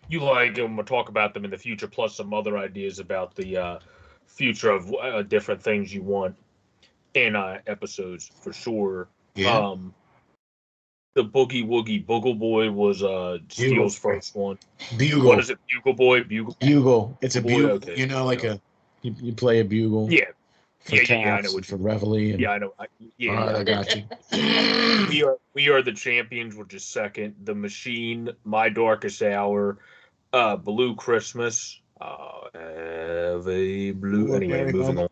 Speaker 1: you like, and we'll talk about them in the future, plus some other ideas about the future of different things you want in episodes for sure.
Speaker 3: Yeah.
Speaker 1: The Boogie Woogie Boogle Boy was Steele's first one.
Speaker 3: Bugle.
Speaker 1: What is it? Bugle Boy?
Speaker 3: Bugle. It's a bugle.
Speaker 1: Okay.
Speaker 3: You play a bugle.
Speaker 1: Yeah.
Speaker 3: For
Speaker 1: I know what
Speaker 3: for Reveille.
Speaker 1: Yeah, I know.
Speaker 3: I got
Speaker 1: you. We are the champions, which is second. The Machine, My Darkest Hour, Blue Christmas, have a blue. Anyway, moving on.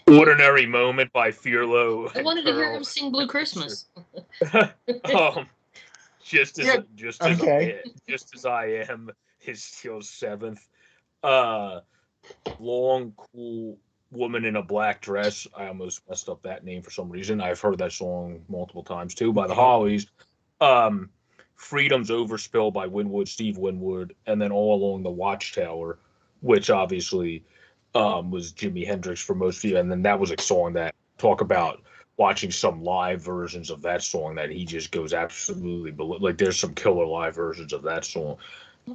Speaker 1: Ordinary Moment by Fearlo.
Speaker 2: I wanted to hear him sing Blue Christmas.
Speaker 1: Just as I am is still seventh. Long, Cool Woman in a Black Dress. I almost messed up that name for some reason. I've heard that song multiple times too by the Hollies. Freedom's Overspill by Steve Winwood, and then All Along the Watchtower, which obviously was Jimi Hendrix for most of you. And then that was a song that talk about watching some live versions of that song that he just goes absolutely like there's some killer live versions of that song.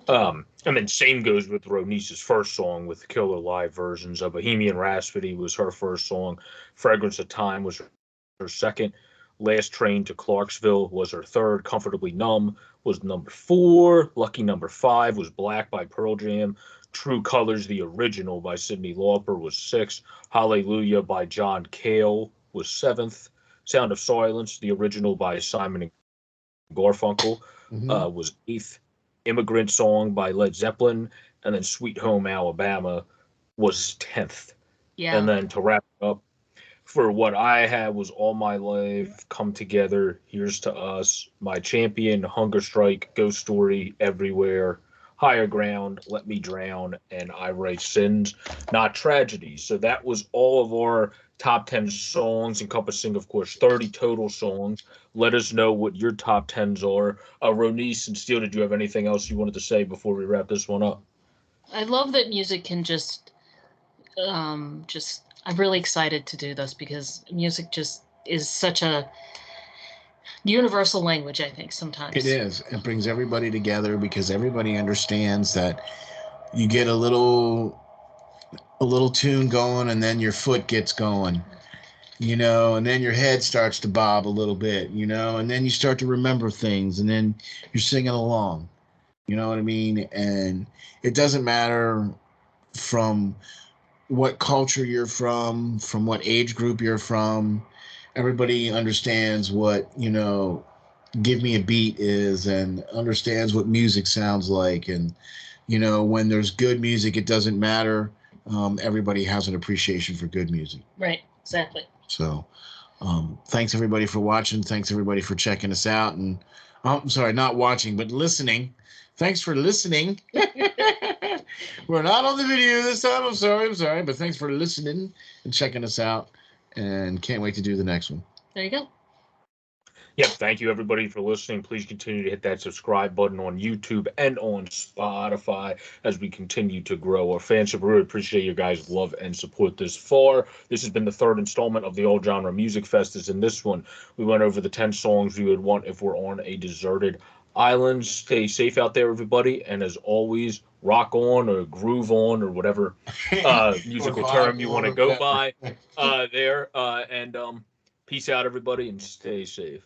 Speaker 1: And then same goes with Ronice's first song with killer live versions of Bohemian Rhapsody was her first song. Fragrance of Time was her second. Last Train to Clarksville was her third. Comfortably Numb was number 4. Lucky number 5 was Black by Pearl Jam. True Colors, the original by Cyndi Lauper, was 6th. Hallelujah by John Cale was 7th. Sound of Silence, the original by Simon and Garfunkel, was 8th. Immigrant Song by Led Zeppelin, and then Sweet Home Alabama was 10th.
Speaker 2: Yeah.
Speaker 1: And then to wrap up, for what I had was All My Life, Come Together, Here's to Us, My Champion, Hunger Strike, Ghost Story, Everywhere, Higher Ground, Let Me Drown, and I Write Sins, Not Tragedies. So that was all of our top 10 songs, encompassing, of course, 30 total songs. Let us know what your top 10s are. Ronice and Steele, did you have anything else you wanted to say before we wrap this one up?
Speaker 2: I love that music can just I'm really excited to do this because music just is such a universal language, I think, sometimes.
Speaker 3: It is. It brings everybody together because everybody understands that you get a little tune going and then your foot gets going, and then your head starts to bob a little bit, and then you start to remember things and then you're singing along. You know what I mean? And it doesn't matter from what culture you're from what age group you're from. Everybody understands what, Give Me a Beat is and understands what music sounds like. And, when there's good music, it doesn't matter. Everybody has an appreciation for good music.
Speaker 2: Right, exactly.
Speaker 3: So thanks everybody for watching. Thanks everybody for checking us out. And I'm sorry, not watching, but listening. Thanks for listening. We're not on the video this time. I'm sorry. But thanks for listening and checking us out. And can't wait to do the next one.
Speaker 2: There you go.
Speaker 1: Yep. Thank you, everybody, for listening. Please continue to hit that subscribe button on YouTube and on Spotify as we continue to grow our fanship. We really appreciate your guys' love and support this far. This has been the third installment of the All Genre Music Fest. In this one, we went over the 10 songs we would want if we're on a deserted island. Stay safe out there, everybody. And as always, rock on or groove on or whatever musical term you want to go by there. And peace out, everybody, and stay safe.